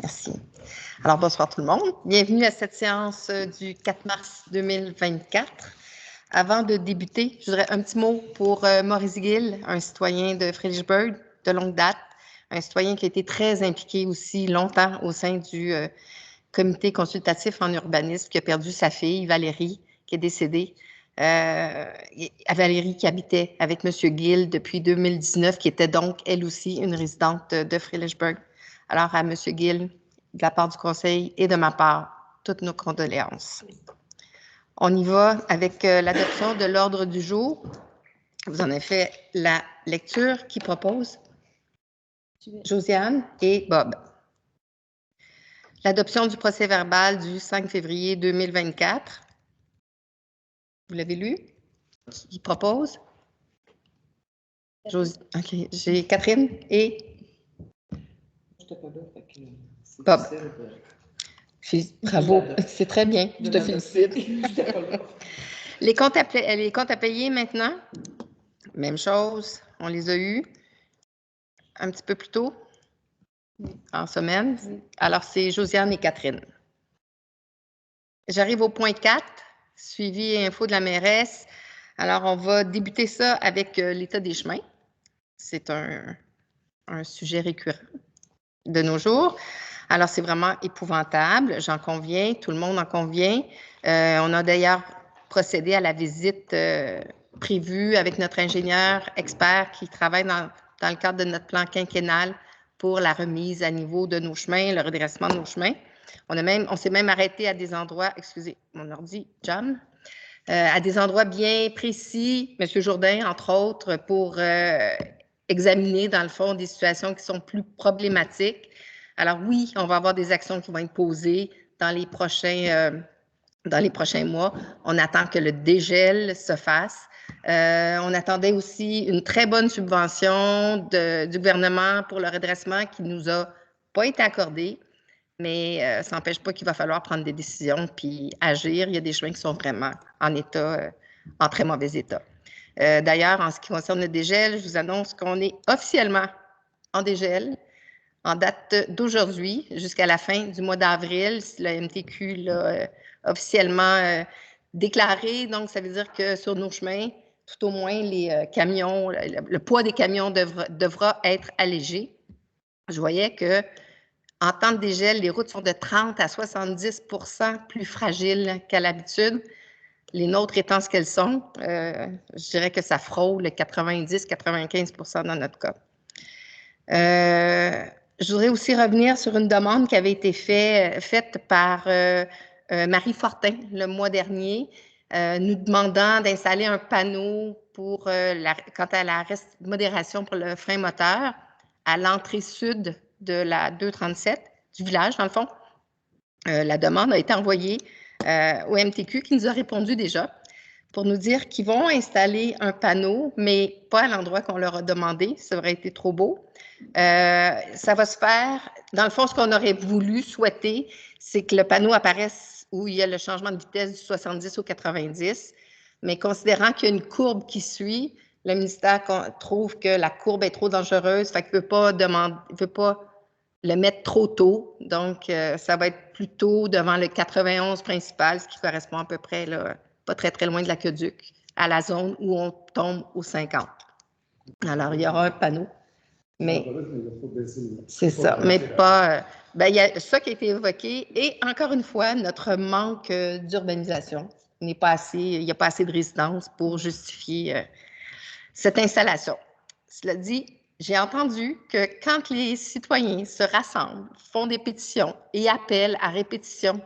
Merci. Alors, bonsoir tout le monde. Bienvenue à cette séance du 4 mars 2024. Avant de débuter, je voudrais un petit mot pour Maurice Gill, un citoyen de Fredericksburg de longue date, un citoyen qui a été très impliqué aussi longtemps au sein du comité consultatif en urbanisme, qui a perdu sa fille, Valérie, qui est décédée. Valérie qui habitait avec M. Gill depuis 2019, qui était donc, elle aussi, une résidente de Fredericksburg. Alors, à M. Gill, de la part du Conseil et de ma part, toutes nos condoléances. On y va avec l'adoption de l'ordre du jour. Vous en avez fait la lecture. Qui propose? Josiane et Bob. L'adoption du procès-verbal du 5 février 2024. Vous l'avez lu? Qui propose? OK. J'ai Catherine et Bob. Bravo, c'est très bien. Je te félicite. Les comptes à payer maintenant, même chose. On les a eus un petit peu plus tôt en semaine. Alors, c'est Josiane et Catherine. J'arrive au point 4, suivi et info de la mairesse. Alors, on va débuter ça avec l'état des chemins. C'est un sujet récurrent de nos jours. Alors, c'est vraiment épouvantable, j'en conviens, tout le monde en convient. On a d'ailleurs procédé à la visite prévue avec notre ingénieur expert qui travaille dans le cadre de notre plan quinquennal pour la remise à niveau de nos chemins, le redressement de nos chemins. On s'est même arrêté à des endroits, excusez mon ordi, John, à des endroits bien précis, M. Jourdain, entre autres, pour examiner, dans le fond, des situations qui sont plus problématiques. Alors oui, on va avoir des actions qui vont être posées dans les prochains mois. On attend que le dégel se fasse. On attendait aussi une très bonne subvention du gouvernement pour le redressement qui ne nous a pas été accordée, mais ça n'empêche pas qu'il va falloir prendre des décisions puis agir. Il y a des chemins qui sont vraiment en très mauvais état. D'ailleurs, en ce qui concerne le dégel, je vous annonce qu'on est officiellement en dégel en date d'aujourd'hui jusqu'à la fin du mois d'avril. La MTQ l'a officiellement déclaré. Donc, ça veut dire que sur nos chemins, tout au moins, les camions, le poids des camions devra être allégé. Je voyais que en temps de dégel, les routes sont de 30 à 70% plus fragiles qu'à l'habitude. Les nôtres étant ce qu'elles sont, je dirais que ça frôle 90-95% dans notre cas. Je voudrais aussi revenir sur une demande qui avait été faite par Marie Fortin le mois dernier, nous demandant d'installer un panneau pour quant à la modération pour le frein moteur à l'entrée sud de la 237 du village, dans le fond. La demande a été envoyée au MTQ qui nous a répondu déjà pour nous dire qu'ils vont installer un panneau, mais pas à l'endroit qu'on leur a demandé. Ça aurait été trop beau. Ça va se faire, dans le fond, ce qu'on aurait voulu, souhaiter, c'est que le panneau apparaisse où il y a le changement de vitesse du 70 au 90, mais considérant qu'il y a une courbe qui suit, le ministère trouve que la courbe est trop dangereuse, fait qu'il ne veut pas le mettre trop tôt. Donc, ça va être plutôt devant le 91 principal, ce qui correspond à peu près, là, pas très, très loin de l'aqueduc, à la zone où on tombe au 50. Alors, il y aura un panneau. Mais c'est ça, mais pas... il y a ça qui a été évoqué. Et encore une fois, notre manque d'urbanisation n'est pas assez... Il n'y a pas assez de résidence pour justifier cette installation. Cela dit, j'ai entendu que quand les citoyens se rassemblent, font des pétitions et appellent à répétition,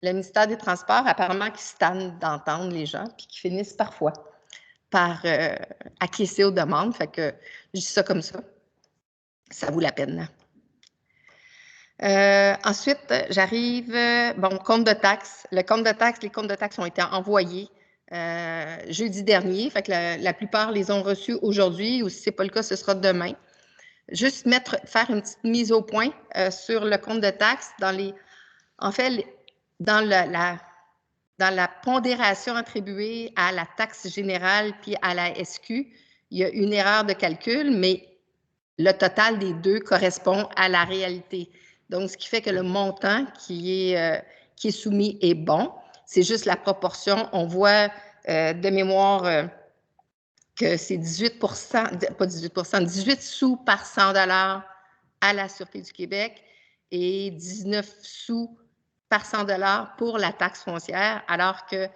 le ministère des Transports, apparemment, qui se tanne d'entendre les gens puis qui finissent parfois par acquiescer aux demandes. Fait que je dis ça comme ça. Ça vaut la peine. Ensuite, j'arrive, compte de taxes. Les comptes de taxes ont été envoyés jeudi dernier. Fait que la plupart les ont reçus aujourd'hui, ou si ce n'est pas le cas, ce sera demain. Juste faire une petite mise au point sur le compte de taxes. Dans la pondération attribuée à la taxe générale puis à la SQ, il y a une erreur de calcul, mais le total des deux correspond à la réalité. Donc, ce qui fait que le montant qui est soumis est bon. C'est juste la proportion. On voit de mémoire que c'est 18 pas 18 18 sous par 100 $ à la Sûreté du Québec et 19 sous par 100 $ pour la taxe foncière, alors que,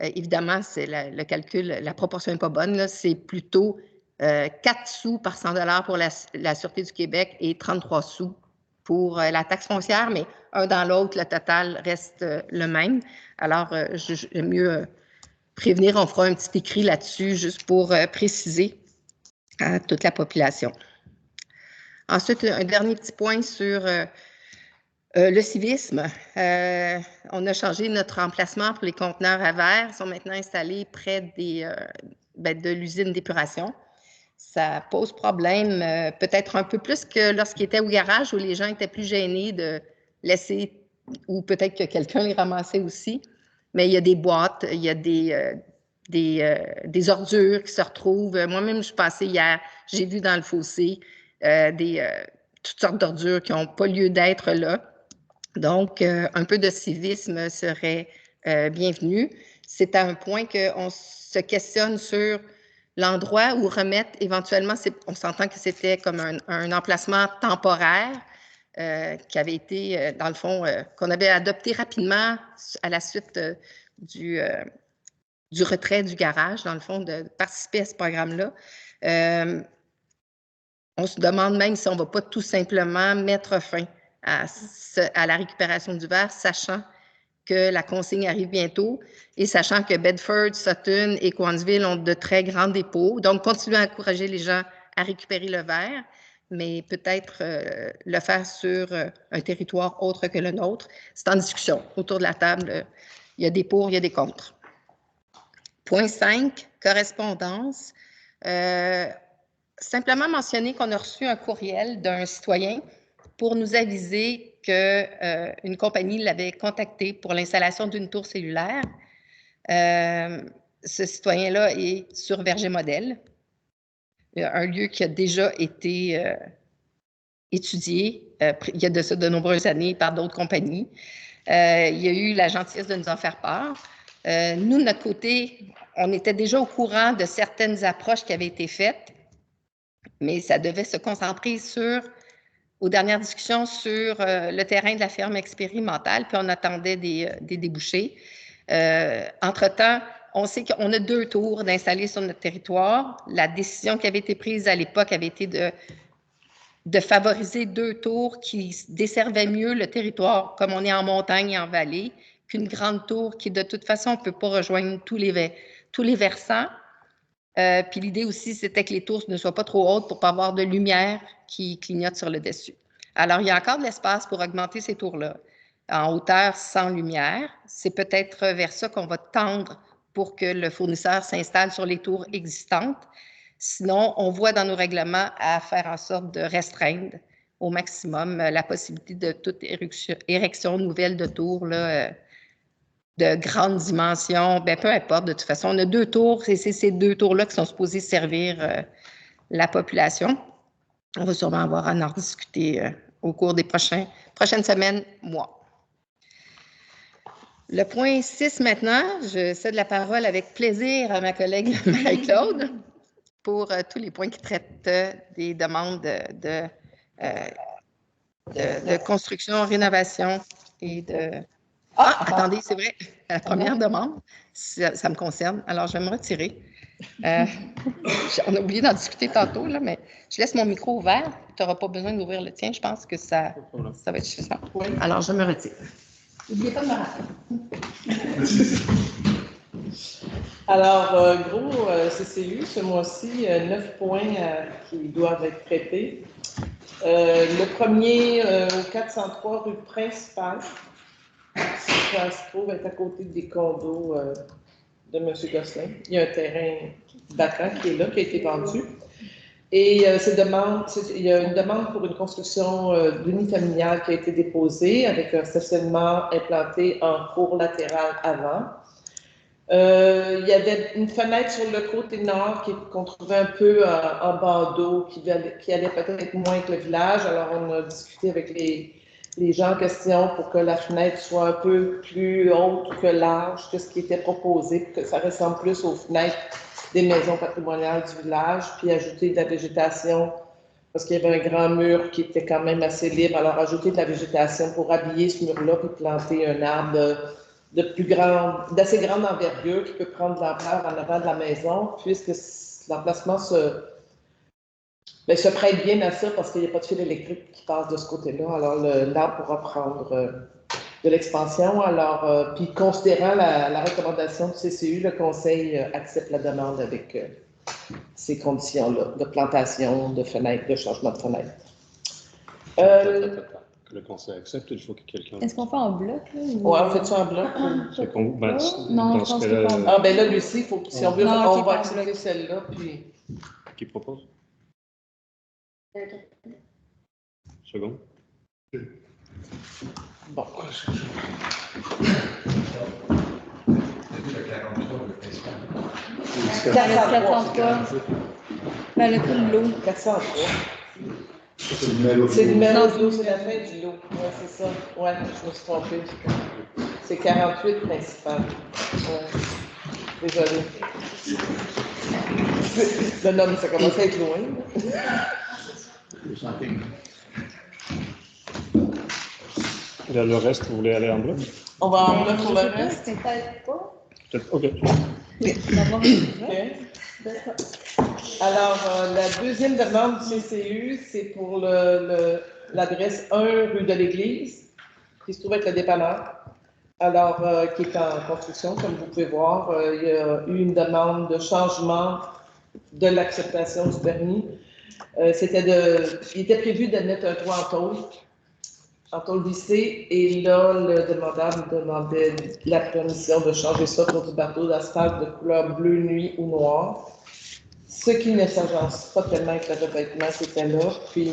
évidemment, c'est le calcul, la proportion n'est pas bonne, c'est plutôt 4 sous par 100 $ pour la Sûreté du Québec et 33 sous pour la taxe foncière, mais un dans l'autre, le total reste le même. Alors, j'aime mieux prévenir, on fera un petit écrit là-dessus juste pour préciser à toute la population. Ensuite, un dernier petit point sur le civisme. On a changé notre emplacement pour les conteneurs à verre. Ils sont maintenant installés près de l'usine d'épuration. Ça pose problème, peut-être un peu plus que lorsqu'ils étaient au garage où les gens étaient plus gênés de laisser, ou peut-être que quelqu'un les ramassait aussi. Mais il y a des boîtes, il y a des ordures qui se retrouvent. Moi-même, je suis passée hier, j'ai vu dans le fossé toutes sortes d'ordures qui n'ont pas lieu d'être là. Donc, un peu de civisme serait bienvenu. C'est à un point qu'on se questionne sur l'endroit où remettre éventuellement, on s'entend que c'était comme un emplacement temporaire qui avait été, dans le fond, qu'on avait adopté rapidement à la suite du retrait du garage, dans le fond, de participer à ce programme-là. On se demande même si on ne va pas tout simplement mettre fin à la récupération du verre, sachant que la consigne arrive bientôt et sachant que Bedford, Sutton et Cowansville ont de très grands dépôts. Donc, continuer à encourager les gens à récupérer le verre, mais peut-être le faire sur un territoire autre que le nôtre. C'est en discussion. Autour de la table, il y a des pour, il y a des contre. Point 5, correspondance. Simplement mentionner qu'on a reçu un courriel d'un citoyen pour nous aviser qu'une compagnie l'avait contacté pour l'installation d'une tour cellulaire. Ce citoyen-là est sur Verger-Modèle, un lieu qui a déjà été étudié il y a de nombreuses années par d'autres compagnies. Il y a eu la gentillesse de nous en faire part. Nous, de notre côté, on était déjà au courant de certaines approches qui avaient été faites, mais ça devait se concentrer aux dernières discussions sur le terrain de la ferme expérimentale, puis on attendait des débouchés. Entre-temps, on sait qu'on a 2 tours d'installer sur notre territoire. La décision qui avait été prise à l'époque avait été de favoriser 2 tours qui desservaient mieux le territoire, comme on est en montagne et en vallée, qu'une grande tour qui, de toute façon, ne peut pas rejoindre tous les versants. Puis l'idée aussi, c'était que les tours ne soient pas trop hautes pour ne pas avoir de lumière qui clignote sur le dessus. Alors, il y a encore de l'espace pour augmenter ces tours-là en hauteur sans lumière. C'est peut-être vers ça qu'on va tendre pour que le fournisseur s'installe sur les tours existantes. Sinon, on voit dans nos règlements à faire en sorte de restreindre au maximum la possibilité de toute érection nouvelle de tours là, de grandes dimensions, bien, peu importe, de toute façon, on a 2 tours, et c'est ces 2 tours-là qui sont supposés servir la population. On va sûrement avoir à en rediscuter au cours des prochaines semaines, mois. Le point 6 maintenant, je cède la parole avec plaisir à ma collègue Marie-Claude pour tous les points qui traitent des demandes de construction, rénovation et de... attendez, c'est vrai, la première demande, ça me concerne, alors je vais me retirer. On a oublié d'en discuter tantôt, là, mais je laisse mon micro ouvert. Tu n'auras pas besoin d'ouvrir le tien, je pense que ça va être suffisant. Oui. Alors, je me retire. N'oubliez pas de me rappeler. Alors, gros CCU, ce mois-ci, 9 points qui doivent être traités. Le premier, au 403 rue principale. Ça se trouve être à côté des condos de M. Gosselin. Il y a un terrain vacant qui est là, qui a été vendu. Et il y a une demande pour une construction d'unifamiliale qui a été déposée avec un stationnement implanté en cour latérale avant. Il y avait une fenêtre sur le côté nord qu'on trouvait un peu en bandeau, qui allait peut-être moins que le village. Alors, on a discuté avec les gens en question pour que la fenêtre soit un peu plus haute que large que ce qui était proposé, pour que ça ressemble plus aux fenêtres des maisons patrimoniales du village, puis ajouter de la végétation, parce qu'il y avait un grand mur qui était quand même assez libre, alors ajouter de la végétation pour habiller ce mur-là, puis planter un arbre d'assez grande envergure qui peut prendre de l'ampleur en avant de la maison, puisque l'emplacement se prête bien à ça parce qu'il n'y a pas de fil électrique qui passe de ce côté-là. Alors, l'arbre pourra prendre de l'expansion. Alors, puis considérant la recommandation du CCU, le conseil accepte la demande avec ces conditions-là de plantation, de fenêtres, de changement de fenêtre. Que le conseil accepte, il faut que quelqu'un... Est-ce qu'on fait en bloc? Oui, on fait ça en bloc? Non, je pense que pas en bloc. Ah, ben là, Lucie, si on veut, Non, on va accepter celle-là, puis... Qui propose? Second. Bon. Le 403. Ben, le coup de l'eau. 403. C'est le numéro C'est le numéro de l'eau, c'est la fin du lot. Oui, c'est ça. Oui, je me suis trompée. C'est 48 principal. Ouais. Désolée. Non, mais ça commence à être loin. Là, le reste, vous voulez aller en bloc? On va en bloc pour le reste. Peut-être pas. OK. D'abord, OK. Alors, la deuxième demande du CCU, c'est pour l'adresse 1 rue de l'Église, qui se trouve être le dépanneur. Alors, qui est en construction, comme vous pouvez voir. Il y a eu une demande de changement de l'acceptation du permis. Il était prévu de mettre un toit en tôle vissée, et là, le demandeur me demandait la permission de changer ça pour du bateau d'asphalte de couleur bleu nuit ou noir, ce qui ne s'agence pas tellement avec le revêtement qui était là. Puis,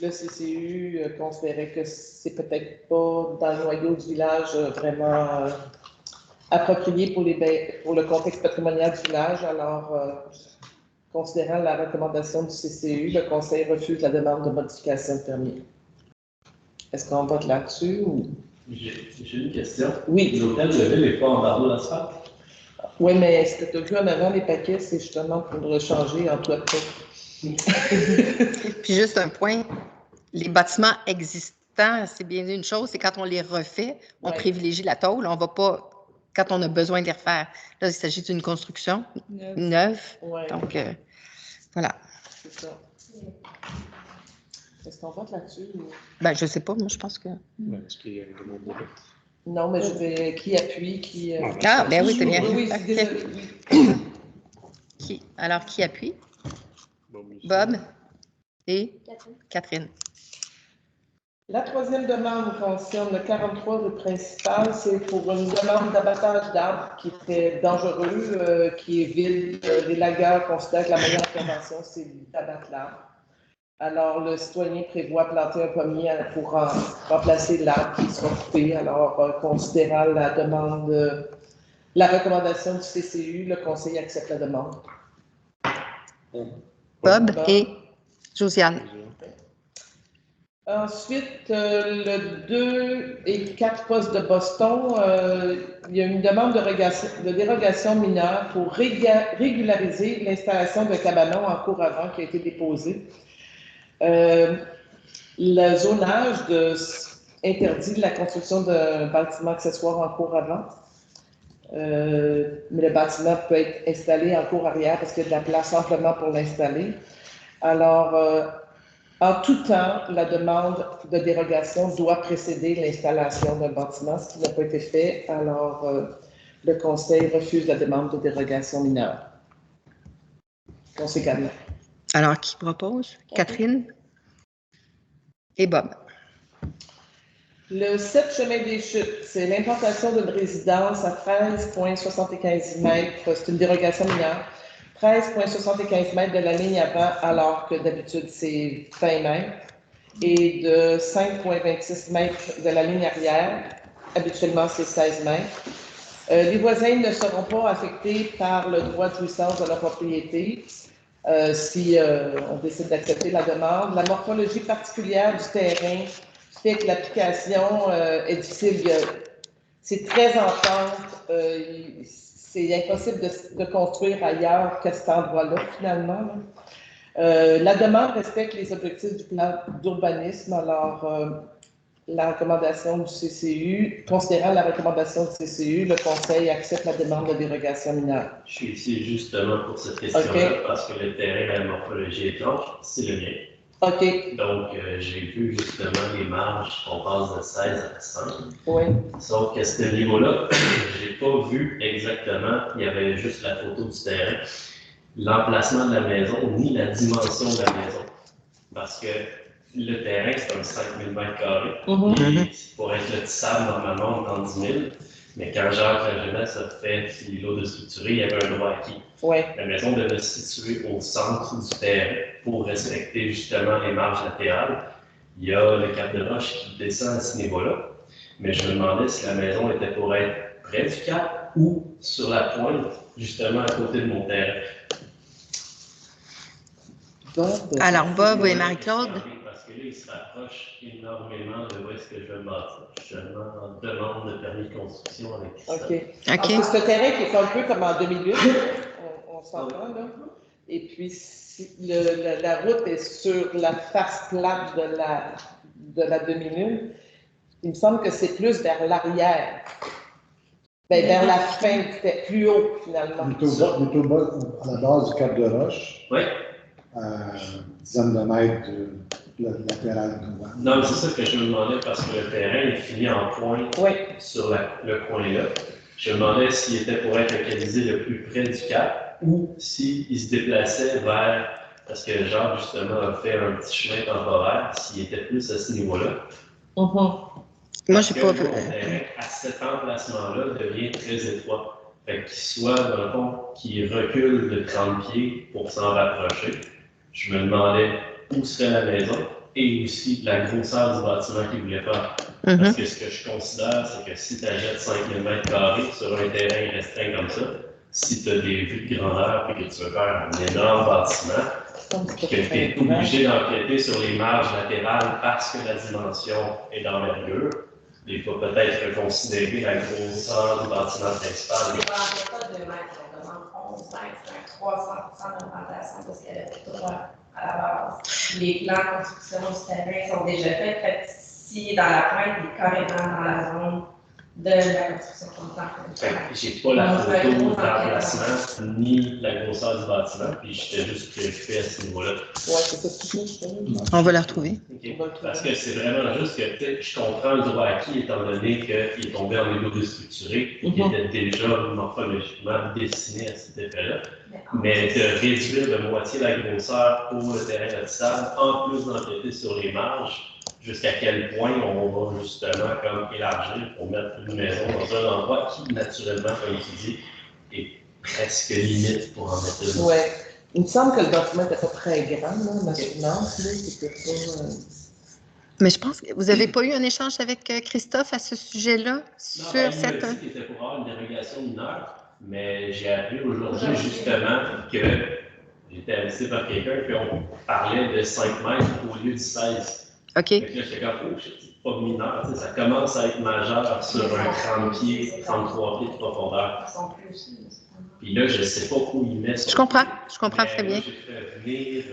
le CCU considérait que c'est peut-être pas dans le noyau du village vraiment approprié pour le contexte patrimonial du village. Alors, considérant la recommandation du CCU, le conseil refuse la demande de modification de permis. Est-ce qu'on vote là-dessus ou... J'ai une question. Oui. L'hôtel de ville n'est pas en barreau d'asphalte? Oui, mais ce que tu as vu en avant, les paquets, c'est justement pour le changer en toit de Puis juste un point, les bâtiments existants, c'est bien une chose, c'est quand on les refait, on privilégie la tôle, on ne va pas quand on a besoin de les refaire. Là, il s'agit d'une construction neuve. Ouais. Donc, voilà. C'est ça. Est-ce qu'on vote là-dessus? Ou... Ben, je ne sais pas, moi, je pense que... Est-ce qu'il y a une demande de vote? Non, mais je vais... Qui appuie, qui... Ah, ben oui, c'est bien. Oui, Okay. désolé. Alors, qui appuie? Bob et Catherine. La troisième demande concerne le 43 rue principale. C'est pour une demande d'abattage d'arbres qui était dangereux, qui est vide. Les lagueurs considèrent que la meilleure intervention, c'est d'abattre l'arbre. Alors, le citoyen prévoit planter un pommier pour remplacer l'arbre qui sera coupé. Alors, considérant la demande, la recommandation du CCU, le conseil accepte la demande. Bob et Josiane. Ensuite, le 2 et 4 postes de Boston, il y a une demande de dérogation mineure pour régulariser l'installation d'un cabanon en cours avant qui a été déposé. Le zonage interdit la construction d'un bâtiment accessoire en cours avant, mais le bâtiment peut être installé en cours arrière parce qu'il y a de la place amplement pour l'installer. Alors, en tout temps, la demande de dérogation doit précéder l'installation d'un bâtiment, ce qui n'a pas été fait. Alors, le conseil refuse la demande de dérogation mineure. Conséquemment. Alors, qui propose? Catherine et Bob. Le 7 chemin des Chutes, c'est l'implantation d'une résidence à 13,75 mètres. C'est une dérogation mineure. 13,75 mètres de la ligne avant, alors que d'habitude c'est 20 mètres. Et de 5,26 mètres de la ligne arrière. Habituellement, c'est 16 mètres. Les voisins ne seront pas affectés par le droit de jouissance de leur propriété. Si on décide d'accepter la demande. La morphologie particulière du terrain fait que l'application est difficile. C'est très en pente. C'est impossible de construire ailleurs qu'à cet endroit-là, finalement. Là. La demande respecte les objectifs du plan d'urbanisme. Alors, la recommandation du CCU, considérant la recommandation du CCU, le Conseil accepte la demande de dérogation mineure. Je suis ici justement pour cette question-là, parce que le terrain à la morphologie étrange, c'est le mien. OK. Donc, j'ai vu justement les marges, on passe de 16 à 5. Oui. Sauf qu'à ce niveau-là, j'ai pas vu exactement, il y avait juste la photo du terrain, l'emplacement de la maison, ni la dimension de la maison. Parce que le terrain, c'est comme 5000 m². Et pour être lotissable, normalement, on prend 10 000. Mais quand Jacques Lajeunesse a fait les lots de structurés, il y avait un droit acquis. Ouais. La maison devait se situer au centre du terrain pour respecter justement les marges latérales. Il y a le cap de roche qui descend à ce niveau-là. Mais je me demandais si la maison était pour être près du cap ou sur la pointe, justement à côté de mon terrain. Alors, Bob et Marie-Claude. Parce que là, il se rapproche énormément de où est-ce que je vais me bâtir. Je demande de permis de construction avec ça. OK. C'est un terrain qui est un peu comme en 2008, on s'entend, là. Et puis, la route est sur la face plate de la demi-lune. Il me semble que c'est plus vers l'arrière. Ben, vers la fin, c'était plus haut, finalement. Plutôt bas, à la base du Cap de Roche. Oui. À dizaines de mètres de la latérale droite. Non, c'est ça que je me demandais parce que le terrain est fini en point sur le coin-là. Je me demandais s'il était pour être localisé le plus près du cap ou s'il se déplaçait vers, parce que Jacques justement a fait un petit chemin temporaire, s'il était plus à ce niveau-là. Moi, je n'ai pas vu. Le terrain à cet emplacement-là devient très étroit. Fait qu'il soit, dans le fond, qu'il recule de 30 pieds pour s'en rapprocher. Je me demandais où serait la maison et aussi la grosseur du bâtiment qu'il voulait faire. Parce que ce que je considère, c'est que si tu achètes 5000 m² sur un terrain restreint comme ça, si tu as des vues de grandeur et que tu veux faire un énorme bâtiment, puis que tu es obligé d'empiéter sur les marges latérales parce que la dimension est d'envergure, il faut peut-être reconsidérer la grosseur du bâtiment principal. On ne demande pas 2 mètres, on demande 11 mètres, c'est un 300% d'augmentation parce qu'elle est tout droit à la base. Les plans de construction du terrain sont déjà faits, fait que si dans la pointe, il est carrément dans la zone de la construction contemporaine. J'ai pas la photo d'emplacement ni la grosseur du bâtiment, puis j'étais juste préoccupé à ce niveau-là. On va la retrouver. Okay. Parce que c'est vraiment juste que je comprends le droit acquis étant donné qu'il est tombé en niveau déstructuré et qu'il était déjà morphologiquement dessiné à cet effet-là. Mais de réduire de moitié la grosseur pour le terrain lotissable, en plus d'empiéter sur les marges, jusqu'à quel point on va justement comme élargir pour mettre une maison dans un endroit qui, naturellement, comme tu dis, est presque limite pour en mettre une. Oui. Il me semble que le bâtiment n'était pas très grand, là, ma souvenance, là, c'était pas... Mais je pense que vous n'avez pas eu un échange avec Christophe à ce sujet-là, sur cette... Il était pour avoir une dérogation mineure, mais j'ai appris aujourd'hui justement que j'étais avisé par quelqu'un qu'on parlait de 5 mètres au lieu de 16. OK. Fait que là, j'étais comme, oh, c'est pas mineur, tu sais, ça commence à être majeur sur un 30 pieds, 33 pieds de profondeur. Puis là, je ne sais pas où il met ça. Je comprends très bien. J'ai fait venir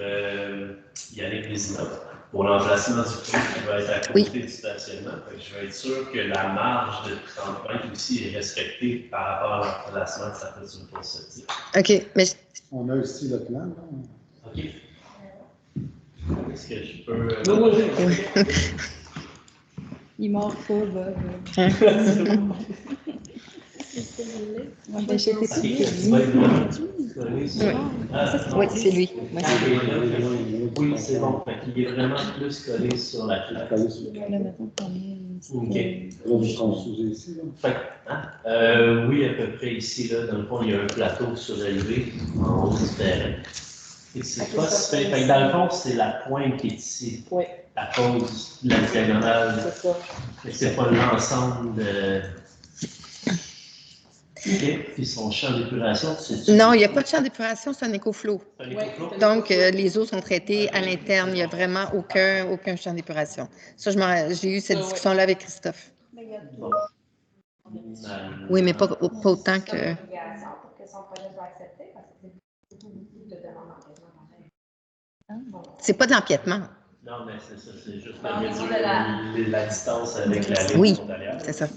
Yannick Vézina pour l'emplacement du trou qui va être à côté du stationnement. Fait que je vais être sûr que la marge de 30 mètres aussi est respectée par rapport à l'emplacement de sa clôture pour ce type. OK, mais... On a aussi le plan, là. OK. Est-ce que je peux... Il mord pas, Bob. Oui, c'est lui. Oui, c'est bon. Il est vraiment plus collé sur la plaque. OK. Ici, Oui, à peu près ici, là, dans le fond, il y a un plateau surélevé en haut du terrain. Et c'est pas si fait. Fait dans le fond, c'est la pointe qui est ici. Oui. À cause de la diagonale. C'est ça. Mais c'est pas l'ensemble de. OK. Puis son champ d'épuration, c'est... Non, il n'y a pas de champ d'épuration, c'est un écoflow. Un Ouais. écoflow? Donc, les eaux sont traitées à l'interne. Il n'y a vraiment aucun champ d'épuration. Ça, j'ai eu cette Ouais. discussion-là avec Christophe. Bon. Oui, mais pas autant C'est que... comme une obligation pour que son projet soit accepté, parce que c'est beaucoup de demandes d'engagement pareil. C'est pas d'empiètement. Non, mais c'est ça, c'est juste Au niveau de la distance avec la ligne Oui, frontalière. c'est ça.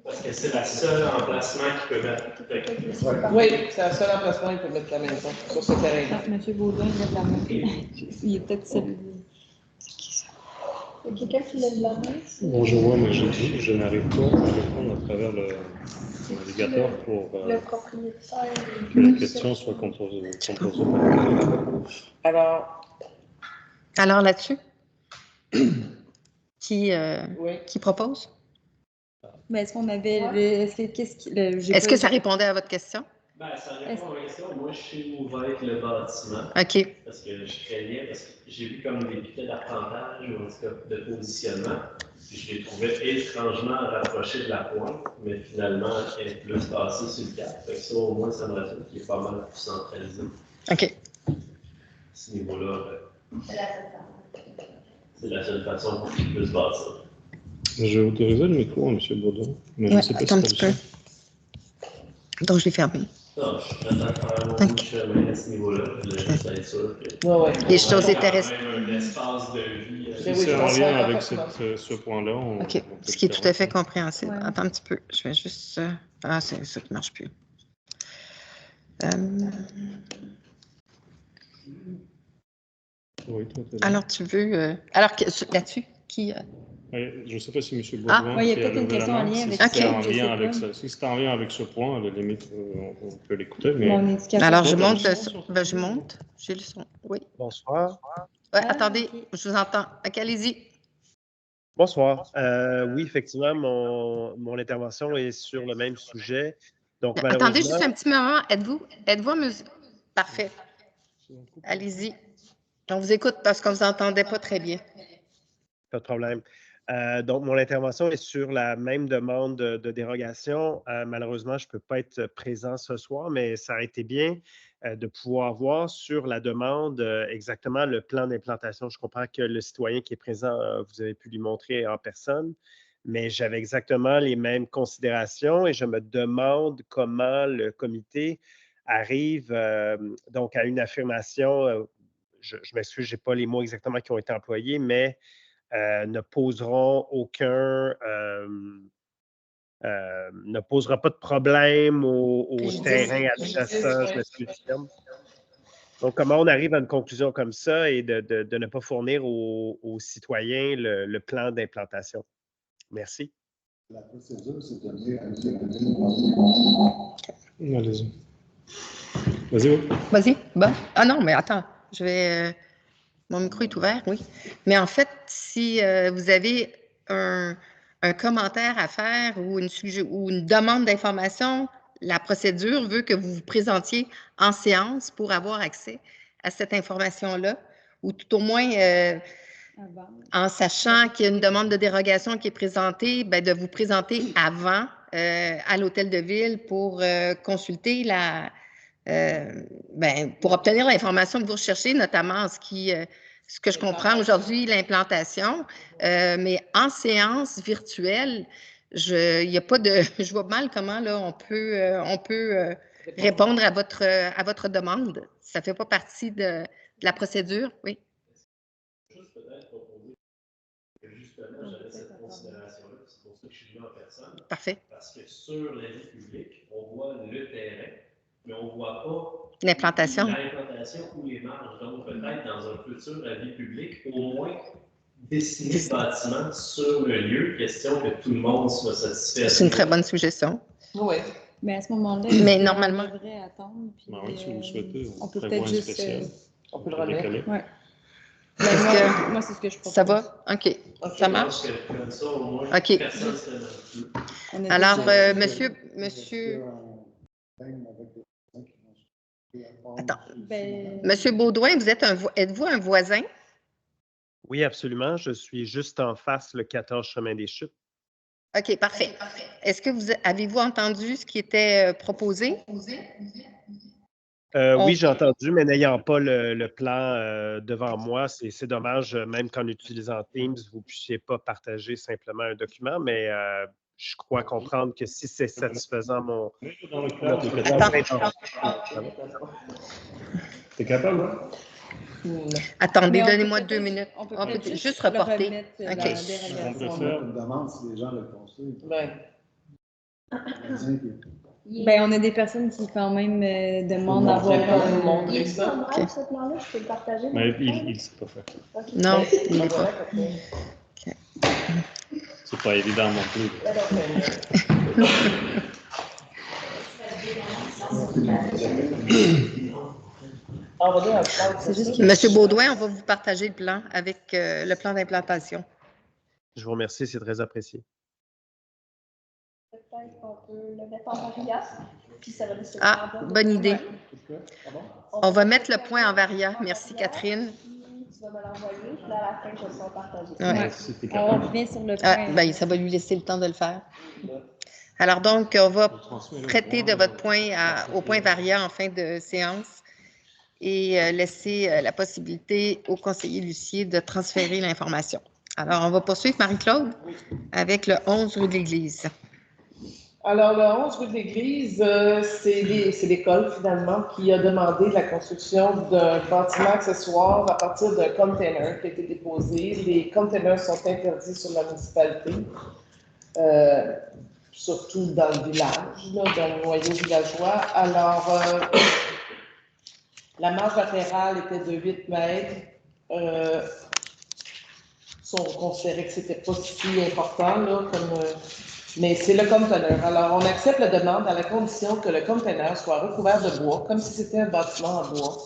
Parce que c'est la seule emplacement qui peut mettre. Oui, c'est le seul emplacement qu'il peut mettre la maison sur ce terrain-là. Ah, M. Baudouin, il lève la main. Il est peut-être celui. Il y a quelqu'un qui lève la main? Bon, je vois, mais je n'arrive pas à répondre à travers le navigateur pour Le propriétaire. que la question soit composée. Alors là-dessus, qui Oui. propose? Mais est-ce qu'on avait. Est-ce que ça répondait à votre question? Ben, ça répond à la question. Moi, je sais où va être le bâtiment. OK. Parce que je craignais, parce que j'ai vu comme des piquets d'apprentissage ou en tout cas de positionnement. Puis je les trouvais étrangement rapprochés de la pointe, mais finalement, elle est plus passée sur le cap. Fait que ça, au moins, ça me rassure qu'il est pas mal plus centralisé. OK. À ce niveau-là, C'est la seule façon. c'est la seule façon pour qu'il puisse bâtir. Je vais autoriser le micro à M. Baudouin, mais je ne Ouais, sais pas attends un si petit peu. Donc, je l'ai fermé. Non, je suis prêt à faire mon bout de chemin à ce niveau-là. Je voulais juste être sûr que. Ouais. Les choses intéressantes. Un espace de vie. Oui, Si je c'est en comprends lien avec parfaitement. ce point-là, on OK. peut Ce qui est le tout à fait faire. compréhensible. Ouais. Attends un petit peu. Je vais juste... Ah, c'est ça qui ne marche plus. Oui, toi, t'as Alors, tu veux... Alors, là-dessus, qui... Je ne sais pas si M. Ah, Baudouin oui, il y a qui peut-être une levé la question en main, lien si avec ça, c'était en je sais lien pas. avec ça. Si c'est en lien avec ce point, à la limite, on peut l'écouter, mais Mon éducateur. Alors, je Toi, t'as monte... le son, Ben, je monte. J'ai le son. Oui. Bonsoir. Ouais, Ah, attendez, ok. je vous entends. OK, allez-y. Bonsoir. Oui, effectivement, mon intervention est sur le même sujet. Donc, Attendez malheureusement, juste un petit moment. Êtes-vous à mesure? Parfait. Allez-y. On vous écoute parce qu'on ne vous entendait pas très bien. pas de problème. Donc, mon intervention est sur la même demande de dérogation. Malheureusement, je ne peux pas être présent ce soir, mais ça a été bien de pouvoir voir sur la demande exactement le plan d'implantation. Je comprends que le citoyen qui est présent, vous avez pu lui montrer en personne, mais j'avais exactement les mêmes considérations et je me demande comment le comité arrive donc à une affirmation. Je m'excuse, je n'ai pas les mots exactement qui ont été employés, mais ne poseront ne posera pas de problème au terrain adjacent, je m'excuse du terme. Donc, comment on arrive à une conclusion comme ça et de ne pas fournir aux citoyens le plan d'implantation? Merci. La procédure, c'est de donner un allez-y. Vas-y, oui. Vas-y. Bon. Ah non, mais attends. Je vais... Mon micro est ouvert, oui. Mais en fait, si vous avez un commentaire à faire ou une demande d'information, la procédure veut que vous vous présentiez en séance pour avoir accès à cette information-là, ou tout au moins, en sachant qu'il y a une demande de dérogation qui est présentée, bien, de vous présenter avant à l'hôtel de ville pour consulter pour obtenir l'information que vous recherchez, notamment ce que je comprends aujourd'hui, l'implantation, mais en séance virtuelle, il y a pas de, je vois mal comment là on peut répondre à votre demande. Ça ne fait pas partie de la procédure, oui. Juste peut-être proposer que justement, j'avais cette considération-là, c'est pour ça que je suis venu en personne. Parfait. Parce que sur la vie publique, on voit le terrain, mais on ne voit pas l'implantation ou les marges. Donc, peut-être dans un futur avis public, au moins dessiner le bâtiment sur le lieu, question que tout le monde soit satisfait. C'est une très bonne suggestion. Oui. Mais à ce moment-là, mais normalement, on devrait attendre. Puis, oui, si vous le souhaitez, on peut prévoit peut-être un juste. spécial. On peut le remettre. Ouais. Moi, c'est ce que je propose. Ça va? OK. Ça marche? Comme ça, au moins, OK. personne ne se demande plus. Alors, monsieur... Attends. Monsieur Baudouin, êtes-vous un voisin? Oui, absolument. Je suis juste en face, le 14 chemin des Chutes. OK, parfait. Est-ce que avez-vous entendu ce qui était proposé? Oui, j'ai entendu, mais n'ayant pas le plan devant moi, c'est dommage, même qu'en utilisant Teams, vous ne puissiez pas partager simplement un document, mais je crois comprendre que si c'est satisfaisant, Dans le cloud, notre t'es capable, hein? Attendez, Mais on peut donnez-moi 2 peut-être- minutes. On peut On peut peut-être juste le reporter. remettre OK. la On peut dérogation. faire. Une demande si les gens le construisent. Ben, Ben, on a des personnes qui quand même demandent on pourrait d'avoir quand même Il montrer est sur ça. le drive, ce plan-là, je peux le partager. Mais mon il écran, ne sait pas faire. là? Ok. Non, Ben, il n'est voilà, pas. Catherine. C'est pas évident non plus. Alors, ben, on va dire un plan, C'est juste Monsieur Baudouin, on va vous partager le plan avec le plan d'implantation. Je vous remercie, c'est très apprécié. Peut-être qu'on peut le mettre en variable, puis ça va laisser le Ah, temps de- bonne idée. Ouais. On va mettre le point en varia. Merci, Catherine. Puis tu vas me l'envoyer, puis là, à la fin, je vais le faire partager. Ouais. Si t'es On capable. revient sur le Ah, point. ben, ça va lui laisser le temps de le faire. Alors donc, on va traiter de votre point au point varia en fin de séance et laisser la possibilité au conseiller Lucier de transférer l'information. Alors, on va poursuivre, Marie-Claude, avec le 11 rue de l'Église. Alors, le 11 rue de l'Église, c'est l'école, finalement, qui a demandé la construction d'un bâtiment accessoire à partir d'un container qui a été déposé. Les containers sont interdits sur la municipalité, surtout dans le village, là, dans le noyau villageois. Alors, la marge latérale était de 8 mètres. On considérait que c'était pas si important, là, mais c'est le conteneur. Alors, on accepte la demande à la condition que le conteneur soit recouvert de bois, comme si c'était un bâtiment en bois,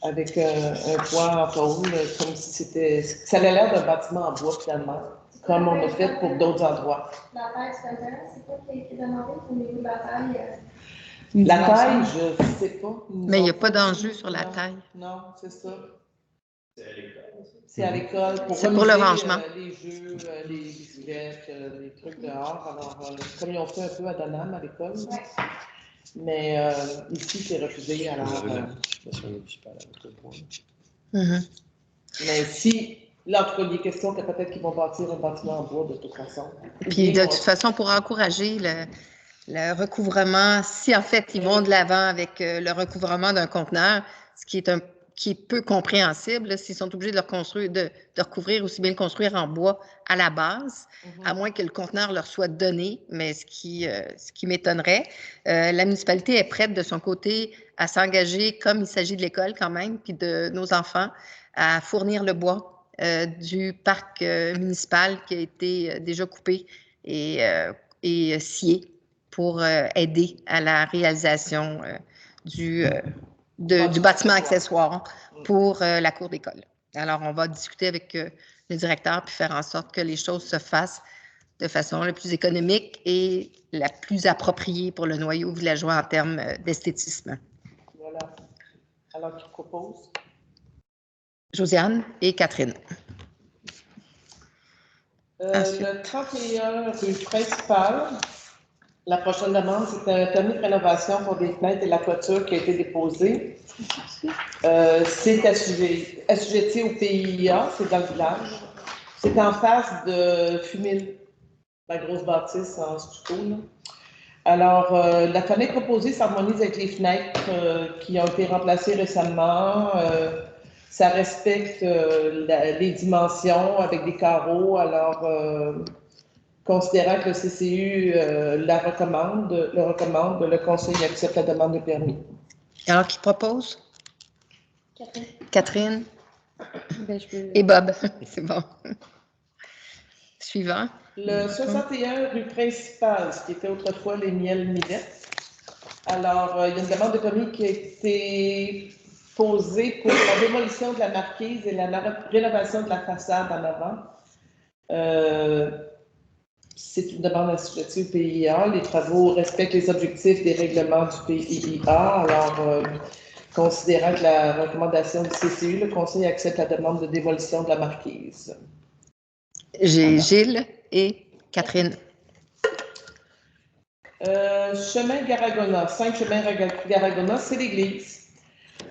avec un toit en tôle, comme si c'était... Ça avait l'air d'un bâtiment en bois, finalement, comme on a fait pour d'autres endroits. La taille du conteneur, c'est quoi qui a été demandé au niveau de la taille? La taille, je ne sais pas. Mais il n'y a pas d'enjeu sur la taille. Non, c'est ça. C'est à l'école. C'est à l'école C'est pour le organiser, rangement. les jeux, les bicyclettes, les trucs dehors. Alors, comme ils ont fait un peu à Donham à l'école. Ouais. Mais ici, c'est refusé. Alors, Mhm. mais si, là, en tout cas, il est question que peut-être qu'ils vont bâtir un bâtiment en bois de toute façon. Puis de toute façon, pour encourager le recouvrement, si en fait ils vont de l'avant avec le recouvrement d'un conteneur, ce qui est peu compréhensible, s'ils sont obligés de le construire, de recouvrir aussi bien le construire en bois à la base, à moins que le conteneur leur soit donné, mais ce qui m'étonnerait. La municipalité est prête de son côté à s'engager, comme il s'agit de l'école quand même, puis de nos enfants, à fournir le bois du parc municipal qui a été déjà coupé et scié pour aider à la réalisation du bâtiment accessoire pour la cour d'école. Alors, on va discuter avec le directeur puis faire en sorte que les choses se fassent de façon la plus économique et la plus appropriée pour le noyau villageois en termes d'esthétisme. Voilà. Alors, qui propose? Josiane et Catherine. Le 31 rue principale, la prochaine demande, c'est un permis de rénovation pour des fenêtres et la toiture qui a été déposé. C'est assujetti au PIA, c'est dans le village. C'est en face de Fumil, la grosse bâtisse en stucco. Là. Alors, la fenêtre proposée s'harmonise avec les fenêtres qui ont été remplacées récemment. Ça respecte les dimensions avec des carreaux. Alors, considérant que le CCU le recommande, le conseil accepte la demande de permis. Alors, qui propose? Catherine. Catherine Ben, je peux... et Bob. C'est bon. Suivant. Le 61 rue principale, ce qui était autrefois les Miels Millette. Alors, il y a une demande de permis qui a été posée pour la démolition de la marquise et la rénovation de la façade en avant. C'est une demande assujettie au PIA. Les travaux respectent les objectifs des règlements du PIA. Alors, considérant que la recommandation du CCU, le conseil accepte la demande de démolition de la marquise. J'ai Gilles et Catherine. Chemin Garagona, 5 chemin Garagona, c'est l'église.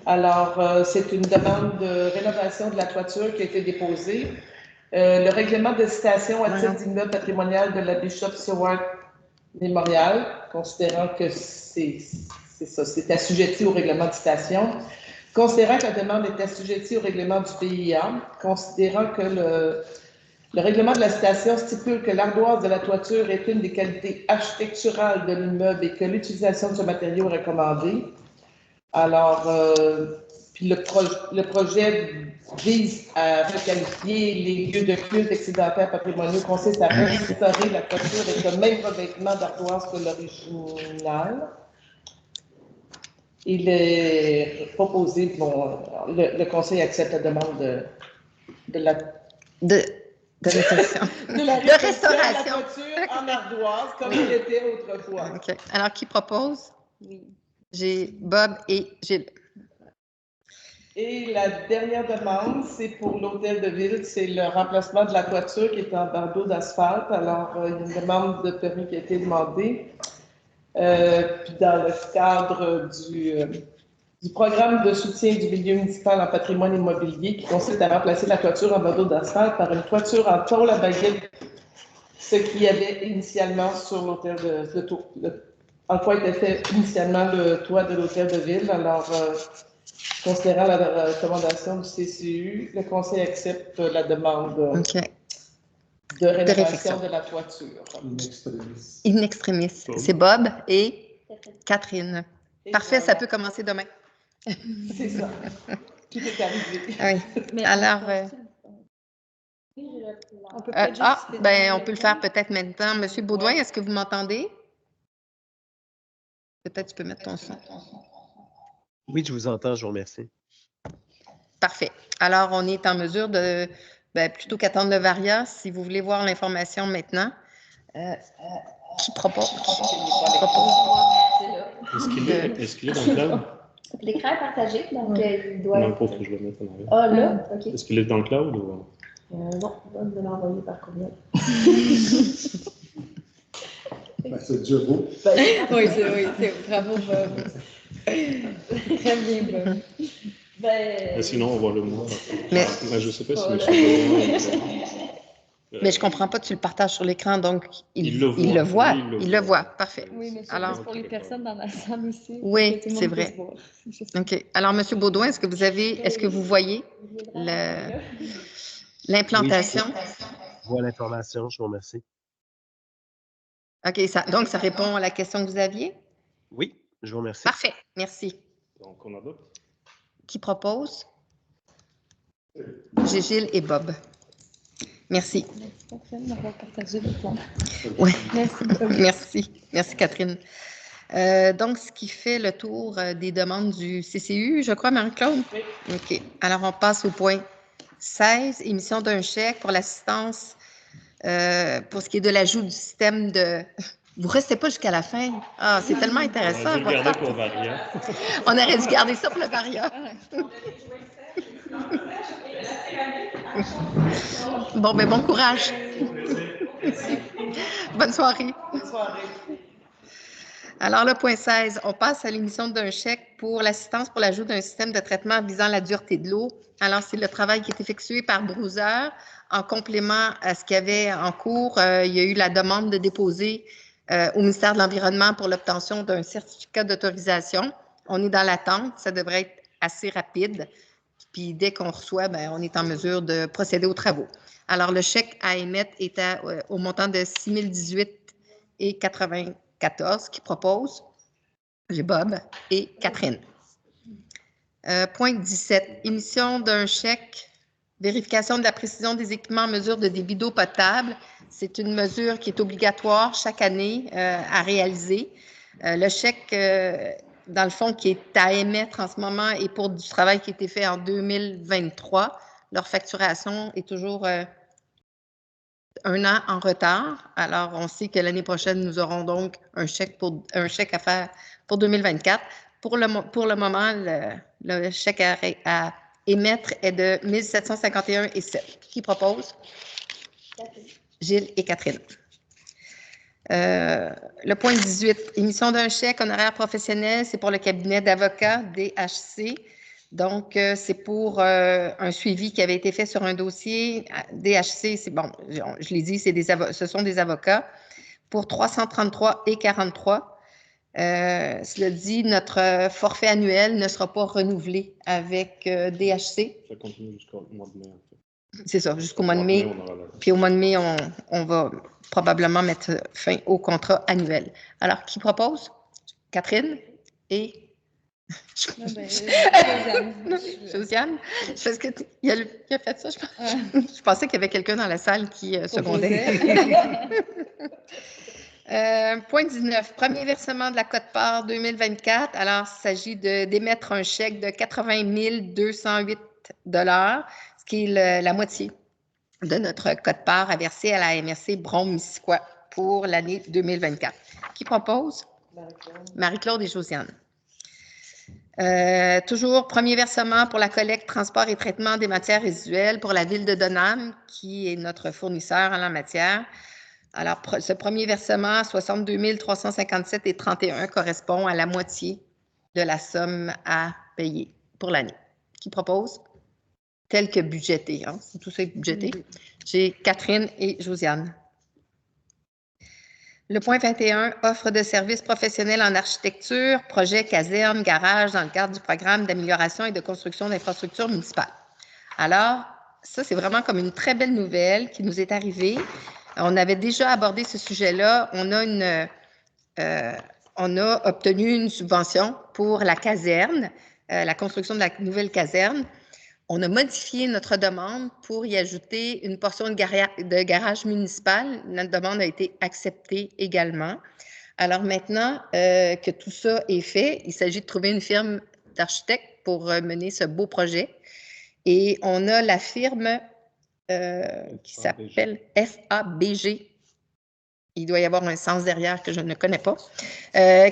Alors, c'est une demande de rénovation de la toiture qui a été déposée. Le règlement de citation à titre d'immeuble patrimonial de la Bishop Seward Mémorial, considérant que c'est assujetti au règlement de citation, considérant que la demande est assujettie au règlement du PIA, considérant que le règlement de la citation stipule que l'ardoise de la toiture est une des qualités architecturales de l'immeuble et que l'utilisation de ce matériau est recommandée. Alors, puis le projet vise à requalifier les lieux de culte excédentaires patrimoniaux, consiste à restaurer la toiture avec le même revêtement d'ardoise que l'original. Il est proposé, le Conseil accepte la demande de la restauration. de restauration. La toiture en ardoise, comme il était autrefois. OK. Alors, qui propose? Oui. J'ai Bob et Gilles. Et la dernière demande, c'est pour l'hôtel de ville, c'est le remplacement de la toiture qui est en bardeau d'asphalte. Alors, il y a une demande de permis qui a été demandée. Puis dans le cadre du programme de soutien du milieu municipal en patrimoine immobilier qui consiste à remplacer la toiture en bardeau d'asphalte par une toiture en tôle à baguette, ce qu'il y avait initialement sur l'hôtel en quoi était fait initialement le toit de l'hôtel de ville. Alors, considérant la recommandation du CCU, le Conseil accepte la demande de rénovation de la toiture. In extremis. C'est Bob et Catherine. Parfait, ça peut commencer demain. C'est ça. Tout est arrivé. Oui. Mais alors, on peut le faire peut-être maintenant. Monsieur Baudouin, est-ce que vous m'entendez? Peut-être tu peux mettre ton son. Oui, je vous entends, je vous remercie. Parfait. Alors, on est en mesure de, plutôt qu'attendre le VARIA, si vous voulez voir l'information maintenant. Qui propose? Est-ce qu'il est dans le cloud? L'écran est partagé, donc il doit Non, être... pour que je le mette en arrière. Ah, là? OK. Est-ce qu'il est dans le cloud ou... Non, Bob de l'envoyer par courriel. C'est déjà beau. Oui, c'est bravo, Bob. Très bien, Bob. Mais sinon, on va le voir. Mais je ne sais pas si M. Mais je ne comprends pas, tu le partages sur l'écran, donc il le voit. Il le voit, parfait. Oui, mais c'est alors, pour les personnes dans la salle aussi. Oui, c'est vrai. OK. Alors, M. Baudouin, est-ce que vous voyez l'implantation? Oui, je vois l'information, je vous remercie. OK, donc ça répond à la question que vous aviez? Oui, je vous remercie. Parfait, merci. Donc, on adopte. Qui propose? J'ai Gilles et Bob. Merci. Merci, Catherine, d'avoir partagé le plan. Oui. Merci. Merci, Catherine. Donc, ce qui fait le tour des demandes du CCU, je crois, Marie-Claude? Oui. OK. Alors, on passe au point 16, émission d'un chèque pour l'assistance pour ce qui est de l'ajout du système de... Vous ne restez pas jusqu'à la fin. Ah, c'est tellement intéressant. On aurait dû le garder pour VARIA. On aurait dû garder ça pour le VARIA. Bon, ben bon courage. Bonne soirée. Bonne soirée. Alors, le point 16, on passe à l'émission d'un chèque pour l'assistance pour l'ajout d'un système de traitement visant la dureté de l'eau. Alors, c'est le travail qui est effectué par Bruiser. En complément à ce qu'il y avait en cours, il y a eu la demande de déposer au ministère de l'Environnement pour l'obtention d'un certificat d'autorisation. On est dans l'attente, ça devrait être assez rapide. Puis dès qu'on reçoit, on est en mesure de procéder aux travaux. Alors, le chèque à émettre est au montant de 6 018,94 qui propose. J'ai Bob et Catherine. Point 17, émission d'un chèque, vérification de la précision des équipements en mesure de débit d'eau potable. C'est une mesure qui est obligatoire chaque année à réaliser. Le chèque, dans le fond, qui est à émettre en ce moment et pour du travail qui a été fait en 2023, leur facturation est toujours un an en retard. Alors, on sait que l'année prochaine, nous aurons donc un chèque à faire pour 2024. Pour le moment, le chèque à émettre est de 1751,7. Qui propose? Gilles et Catherine. Le point 18, émission d'un chèque honoraire professionnel, c'est pour le cabinet d'avocats DHC. Donc, c'est pour un suivi qui avait été fait sur un dossier. DHC, c'est bon, je l'ai dit, ce sont des avocats pour 333,43. Cela dit, notre forfait annuel ne sera pas renouvelé avec DHC. Ça continue jusqu'au mois de mai. En fait. C'est ça, jusqu'au mois de mai. Puis au mois de mai, on va probablement mettre fin au contrat annuel. Alors, qui propose? Catherine et... Josiane. Parce que il a fait ça, je pense. Je pensais qu'il y avait quelqu'un dans la salle qui secondait. Point 19. Premier versement de la quote-part 2024. Alors, il s'agit d'émettre un chèque de 80 208 $, ce qui est la moitié de notre quote-part à verser à la MRC Brome-Missisquoi pour l'année 2024. Qui propose? Marie-Claude et Josiane. Toujours premier versement pour la collecte, transport et traitement des matières résiduelles pour la ville de Donham, qui est notre fournisseur en la matière. Alors, ce premier versement, 62 357,31 correspond à la moitié de la somme à payer pour l'année. Qui propose? Tel que budgété. Hein? C'est tout ça budgété. J'ai Catherine et Josiane. Le point 21, offre de services professionnels en architecture, projet caserne, garage dans le cadre du programme d'amélioration et de construction d'infrastructures municipales. Alors, ça, c'est vraiment comme une très belle nouvelle qui nous est arrivée. On avait déjà abordé ce sujet-là. On a obtenu une subvention pour la caserne, la construction de la nouvelle caserne. On a modifié notre demande pour y ajouter une portion de garage municipal. Notre demande a été acceptée également. Alors maintenant que tout ça est fait, il s'agit de trouver une firme d'architectes pour mener ce beau projet. Et on a la firme qui s'appelle FABG. Il doit y avoir un sens derrière que je ne connais pas,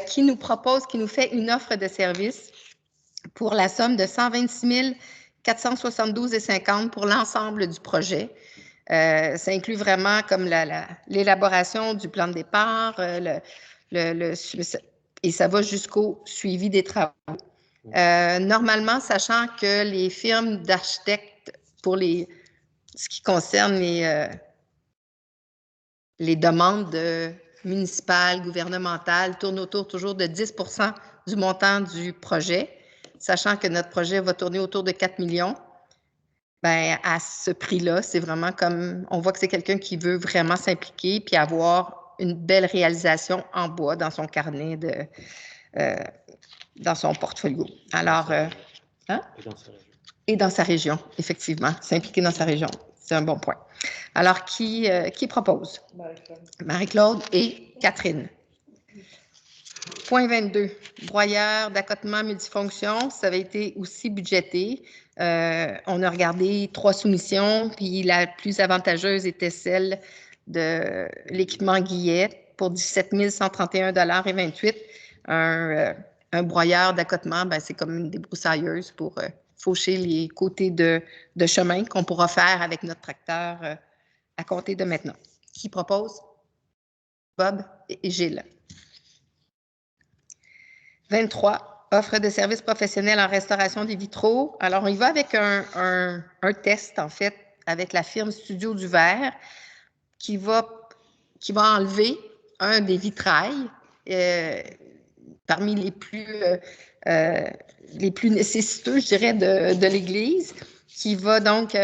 qui nous fait une offre de service pour la somme de 126 472,50 pour l'ensemble du projet. Ça inclut vraiment comme l'élaboration du plan de départ, et ça va jusqu'au suivi des travaux. Normalement, sachant que les firmes d'architectes, pour ce qui concerne les demandes municipales, gouvernementales, tournent autour toujours de 10 % du montant du projet. Sachant que notre projet va tourner autour de 4 millions, bien, à ce prix-là, c'est vraiment comme, on voit que c'est quelqu'un qui veut vraiment s'impliquer puis avoir une belle réalisation en bois dans son carnet, dans son portfolio. Alors, hein? Et dans sa région, effectivement, s'impliquer dans sa région, c'est un bon point. Alors, qui propose? Marie-Claude et Catherine. Point 22, broyeur d'accotement multifonction, ça avait été aussi budgété. On a regardé 3 soumissions, puis la plus avantageuse était celle de l'équipement Guillet pour 17 131,28 $. Un broyeur d'accotement, ben, c'est comme une débroussailleuse pour faucher les côtés de chemin qu'on pourra faire avec notre tracteur à compter de maintenant. Qui propose? Bob et Gilles. 23, offre de services professionnels en restauration des vitraux. Alors, on y va avec un test, en fait, avec la firme Studio du Verre qui va enlever un des vitrails parmi les plus nécessiteux, je dirais, de l'Église, qui va donc,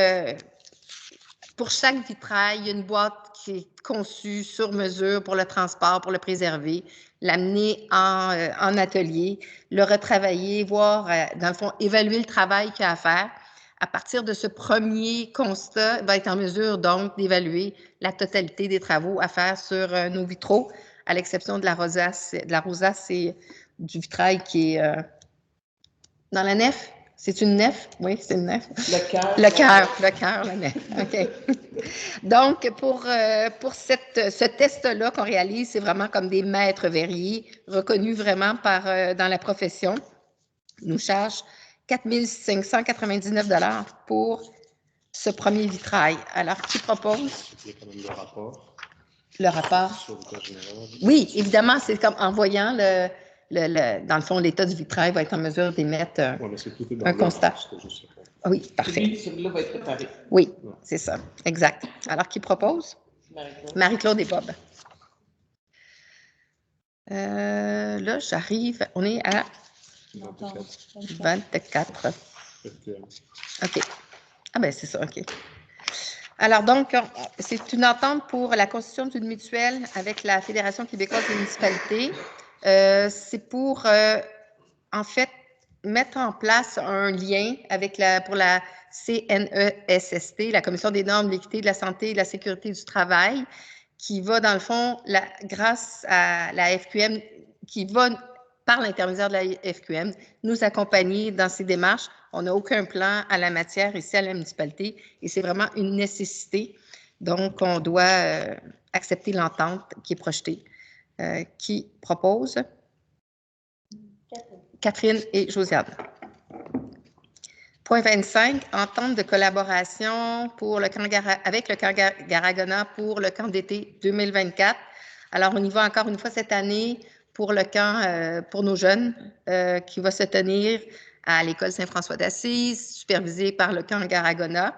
pour chaque vitrail, il y a une boîte qui est conçue sur mesure pour le transport, pour le préserver, l'amener en atelier, le retravailler, voir, dans le fond, évaluer le travail qu'il y a à faire. À partir de ce premier constat, il va être en mesure donc d'évaluer la totalité des travaux à faire sur nos vitraux, à l'exception de la rosace et du vitrail qui est dans la nef. C'est une nef? Oui, c'est une nef. Le cœur, la nef. OK. Donc, pour ce test-là qu'on réalise, c'est vraiment comme des maîtres verriers reconnus vraiment dans la profession. Ils nous chargent 4 599 $ pour ce premier vitrail. Alors, qui propose? Il y a quand même le rapport. le rapport. Sur l'état général. Oui, évidemment, c'est comme en voyant dans le fond, l'état du vitrail va être en mesure d'émettre Oui, mais c'est tout dans un constat. Oui, parfait. Celui-là va être préparé. Oui, c'est ça, exact. Alors, qui propose? Marie-Claude. Marie-Claude et Bob. Là, j'arrive, on est à 24. OK. Ah ben c'est ça, OK. Alors donc, c'est une entente pour la constitution d'une mutuelle avec la Fédération québécoise des municipalités. C'est pour, en fait, mettre en place un lien avec pour la CNESST, la Commission des normes de l'équité, de la santé et de la sécurité du travail, qui va, dans le fond, grâce à la FQM, qui va, par l'intermédiaire de la FQM, nous accompagner dans ces démarches. On n'a aucun plan à la matière ici à la municipalité et c'est vraiment une nécessité. Donc, on doit accepter l'entente qui est projetée. Qui propose? Catherine et Josiane. Point 25, entente de collaboration pour avec le camp Garagona pour le camp d'été 2024. Alors, on y va encore une fois cette année pour le camp pour nos jeunes qui va se tenir à l'école Saint-François d'Assise, supervisé par le camp Garagona.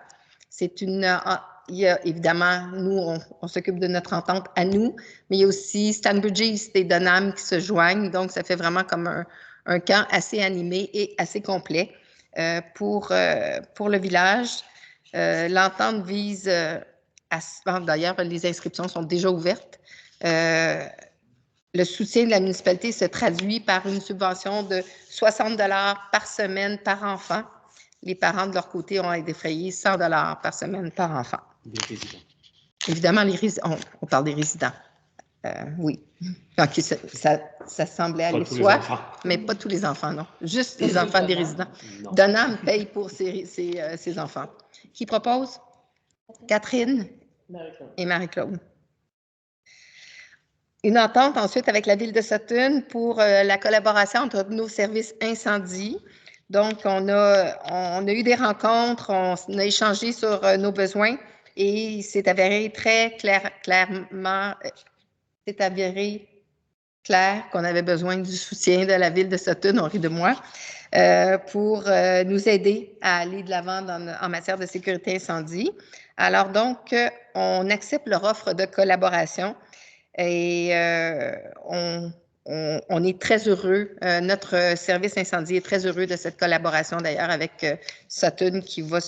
C'est il y a évidemment, nous, on s'occupe de notre entente à nous, mais il y a aussi Stanbridge East et Dunham qui se joignent. Donc, ça fait vraiment comme un camp assez animé et assez complet. Pour le village. L'entente vise d'ailleurs, les inscriptions sont déjà ouvertes. Le soutien de la municipalité se traduit par une subvention de 60 $ par semaine par enfant. Les parents, de leur côté, ont défrayé 100 $ par semaine par enfant. Des résidents. Évidemment, on parle des résidents. Oui. Okay, ça semblait aller de soi, mais pas tous les enfants, non. Juste les enfants des résidents. Dunham paye pour ses enfants. Qui propose? Catherine et Marie-Claude. Une entente ensuite avec la Ville de Sutton pour la collaboration entre nos services incendie. Donc, on a eu des rencontres, on a échangé sur nos besoins et il s'est avéré très clairement... C'est avéré clair qu'on avait besoin du soutien de la Ville de Sutton, on rit de moi, pour nous aider à aller de l'avant en matière de sécurité incendie. Alors donc, on accepte leur offre de collaboration et on est très heureux. Notre service incendie est très heureux de cette collaboration d'ailleurs avec Sutton qui va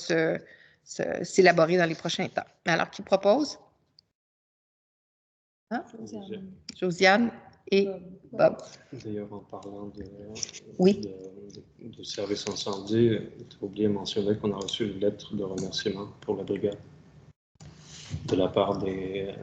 s'élaborer dans les prochains temps. Alors, qui propose? Hein? Josiane et Bob. D'ailleurs, en parlant oui. de service incendie, tu as oublié de mentionner qu'on a reçu une lettre de remerciement pour la brigade de la part des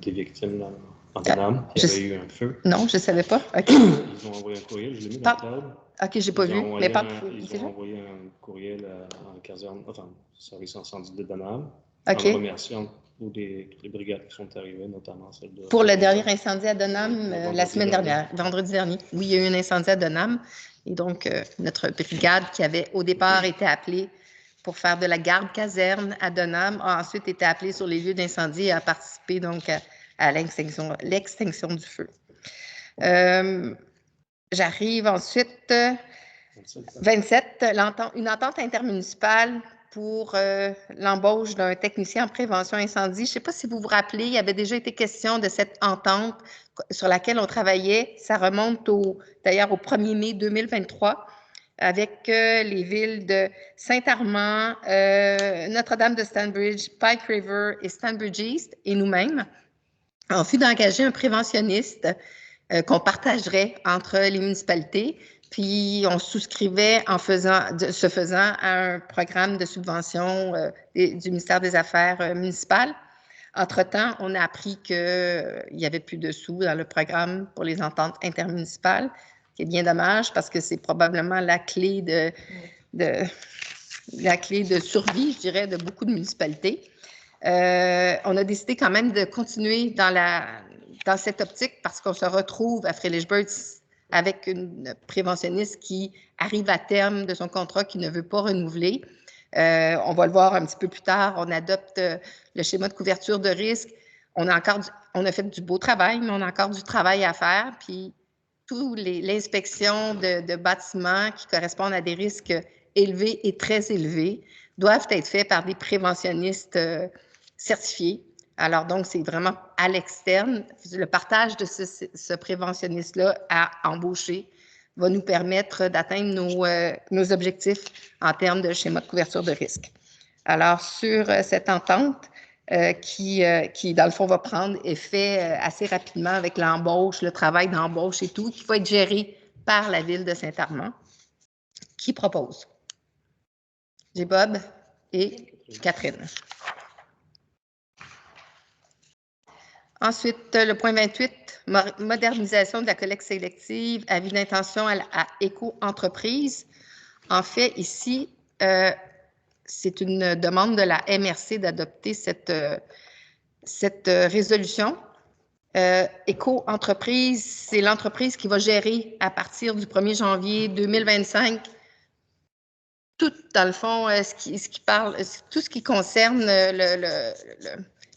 victimes en Dunham qui avaient eu un feu. Non, je ne savais pas. Okay. Ils ont envoyé un courriel, je l'ai mis dans le table. OK, je n'ai pas vu. Mais ils ont envoyé un courriel en caserne, enfin, service incendie de Dunham, okay. en remerciant toutes les brigades qui sont arrivées, notamment celle de... Pour le dernier incendie à Dunham, la semaine dernière, vendredi dernier. Oui, il y a eu un incendie à Dunham. Et donc, notre brigade qui avait au départ été appelée pour faire de la garde caserne à Dunham a ensuite été appelée sur les lieux d'incendie et a participé donc à l'extinction du feu. J'arrive ensuite, 27, une entente intermunicipale pour l'embauche d'un technicien en prévention incendie. Je ne sais pas si vous vous rappelez, il y avait déjà été question de cette entente sur laquelle on travaillait. Ça remonte d'ailleurs au 1er mai 2023 avec les villes de Saint-Armand, Notre-Dame de Stanbridge, Pike River et Stanbridge East et nous-mêmes. On fut d'engager un préventionniste qu'on partagerait entre les municipalités. Puis, on souscrivait se faisant à un programme de subvention du ministère des Affaires municipales. Entre-temps, on a appris qu'il n'y avait plus de sous dans le programme pour les ententes intermunicipales, ce qui est bien dommage parce que c'est probablement la clé de survie, je dirais, de beaucoup de municipalités. On a décidé quand même de continuer dans cette optique parce qu'on se retrouve à Freilishburg avec une préventionniste qui arrive à terme de son contrat, qui ne veut pas renouveler. On va le voir un petit peu plus tard. On adopte le schéma de couverture de risque. on a fait du beau travail, mais on a encore du travail à faire. Puis, l'inspection de bâtiments qui correspondent à des risques élevés et très élevés doivent être faits par des préventionnistes certifiés. Alors, donc, c'est vraiment à l'externe. Le partage de ce préventionniste-là à embaucher va nous permettre d'atteindre nos objectifs en termes de schéma de couverture de risque. Alors, sur cette entente qui, dans le fond, va prendre effet assez rapidement avec l'embauche, le travail d'embauche et tout, qui va être géré par la Ville de Saint-Armand, qui propose. J'ai Bob et Catherine. Ensuite, le point 28, modernisation de la collecte sélective, avis d'intention à éco-entreprise. En fait, ici, c'est une demande de la MRC d'adopter cette résolution. Éco-entreprise, c'est l'entreprise qui va gérer à partir du 1er janvier 2025 tout, dans le fond, tout ce qui concerne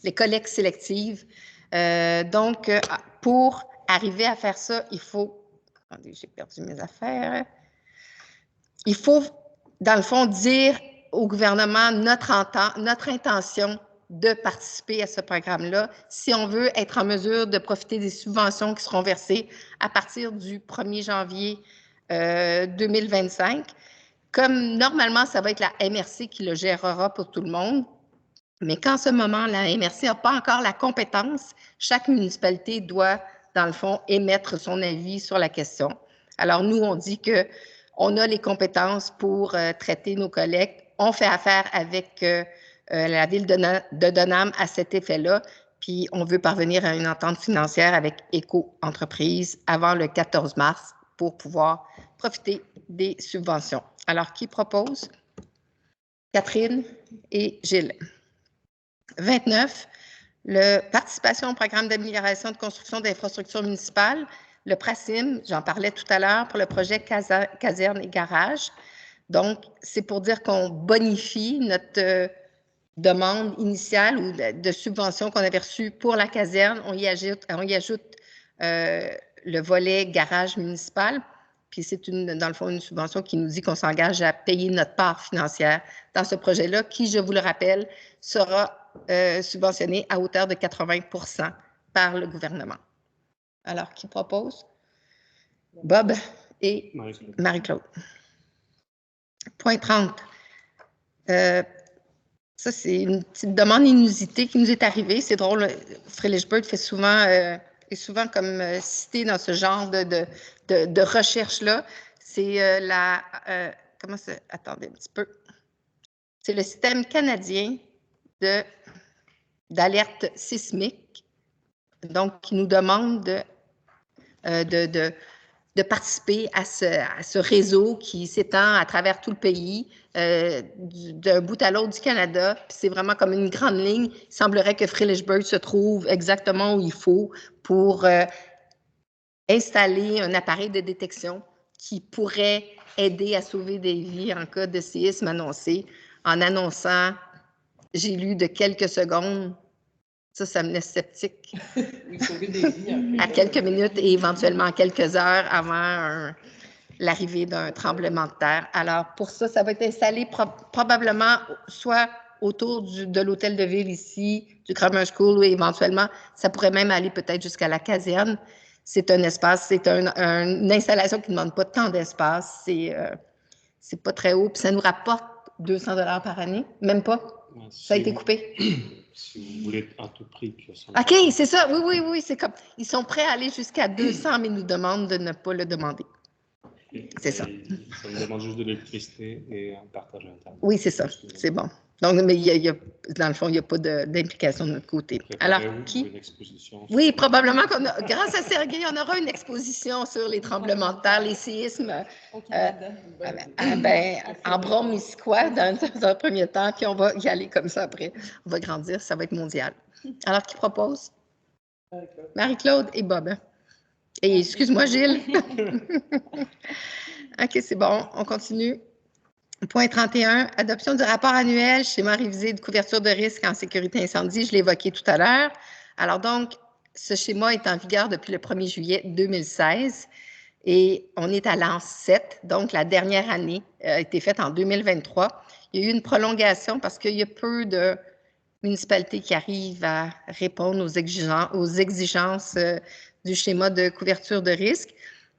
les collectes sélectives. Donc, pour arriver à faire ça, il faut... Attendez, j'ai perdu mes affaires. Il faut, dans le fond, dire au gouvernement notre intention de participer à ce programme-là si on veut être en mesure de profiter des subventions qui seront versées à partir du 1er janvier 2025. Comme normalement, ça va être la MRC qui le gérera pour tout le monde, mais qu'en ce moment, la MRC n'a pas encore la compétence, chaque municipalité doit, dans le fond, émettre son avis sur la question. Alors, nous, on dit qu'on a les compétences pour traiter nos collectes. On fait affaire avec la Ville de Donham à cet effet-là, puis on veut parvenir à une entente financière avec Éco-entreprise avant le 14 mars pour pouvoir profiter des subventions. Alors, qui propose? Catherine et Gilles. 29, participation au programme d'amélioration de construction d'infrastructures municipales, le PRACIM, j'en parlais tout à l'heure, pour le projet caserne et garage. Donc, c'est pour dire qu'on bonifie notre demande initiale ou de subvention qu'on avait reçue pour la caserne. On y ajoute le volet garage municipal. Puis c'est dans le fond une subvention qui nous dit qu'on s'engage à payer notre part financière dans ce projet-là, qui, je vous le rappelle, sera subventionné à hauteur de 80 % par le gouvernement. Alors, qui propose? Bob et Marie-Claude. Point 30. Ça, c'est une petite demande inusitée qui nous est arrivée. C'est drôle, Freilichberg est souvent comme cité dans ce genre de recherche-là. C'est comment ça? Attendez un petit peu. C'est le système canadien d'alerte sismique, donc qui nous demande de participer à ce réseau qui s'étend à travers tout le pays, d'un bout à l'autre du Canada. C'est vraiment comme une grande ligne. Il semblerait que Freilichberg se trouve exactement où il faut pour installer un appareil de détection qui pourrait aider à sauver des vies en cas de séisme annoncé. En annonçant, j'ai lu de quelques secondes, ça me laisse sceptique. Oui, sauver des vies. À quelques minutes et éventuellement quelques heures avant l'arrivée d'un tremblement de terre. Alors, pour ça, ça va être installé probablement soit autour de l'hôtel de ville ici, du Grammar School, ou éventuellement, ça pourrait même aller peut-être jusqu'à la caserne. C'est un espace, c'est une installation qui ne demande pas tant d'espace. C'est pas très haut, puis ça nous rapporte 200 $ par année, même pas. Ça a été coupé. Si vous voulez à tout prix que ça... OK, c'est ça. Oui, c'est comme... Ils sont prêts à aller jusqu'à 200, mais ils nous demandent de ne pas le demander. C'est ça. Ça me demande juste de l'électricité et un partage interne. Oui, c'est ça. C'est bon. Donc, mais dans le fond, il n'y a pas d'implication de notre côté. Alors, qui? Une exposition. Oui, probablement grâce à Sergueï, on aura une exposition sur les tremblements de terre, les séismes. Au Canada. En Brome-Missisquoi, dans un premier temps, puis on va y aller comme ça après. On va grandir, ça va être mondial. Alors, qui propose? Marie-Claude et Bob. Et excuse-moi, Gilles. OK, c'est bon, on continue. Point 31, adoption du rapport annuel, schéma révisé de couverture de risque en sécurité incendie, je l'ai évoqué tout à l'heure. Alors donc, ce schéma est en vigueur depuis le 1er juillet 2016 et on est à l'an 7, donc la dernière année a été faite en 2023. Il y a eu une prolongation parce qu'il y a peu de municipalités qui arrivent à répondre aux exigences du schéma de couverture de risque.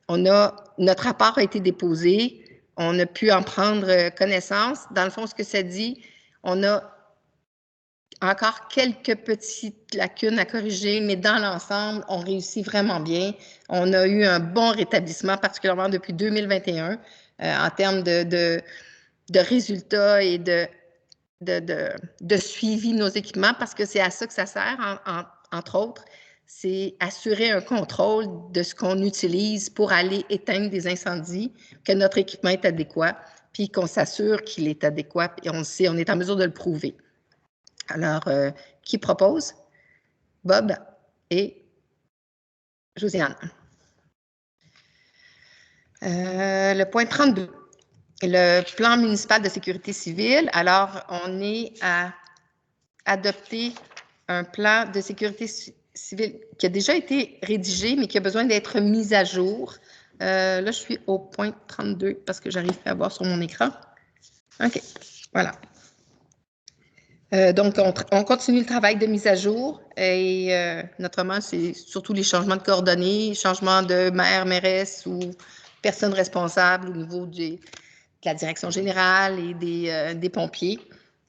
Notre rapport a été déposé, on a pu en prendre connaissance. Dans le fond, ce que ça dit, on a encore quelques petites lacunes à corriger, mais dans l'ensemble, on réussit vraiment bien. On a eu un bon rétablissement, particulièrement depuis 2021, en termes de résultats et de suivi de nos équipements, parce que c'est à ça que ça sert, entre autres, c'est assurer un contrôle de ce qu'on utilise pour aller éteindre des incendies, que notre équipement est adéquat, puis qu'on s'assure qu'il est adéquat, et on le sait, on est en mesure de le prouver. Alors, qui propose? Bob et Josiane. Le point 32. Le plan municipal de sécurité civile. Alors, on est à adopter un plan de sécurité civile qui a déjà été rédigé, mais qui a besoin d'être mis à jour. Là, je suis au point 32 parce que j'arrive à voir sur mon écran. OK, voilà. Donc, on continue le travail de mise à jour et notamment, c'est surtout les changements de coordonnées, changements de maire, mairesse ou personnes responsables au niveau de la direction générale et des pompiers.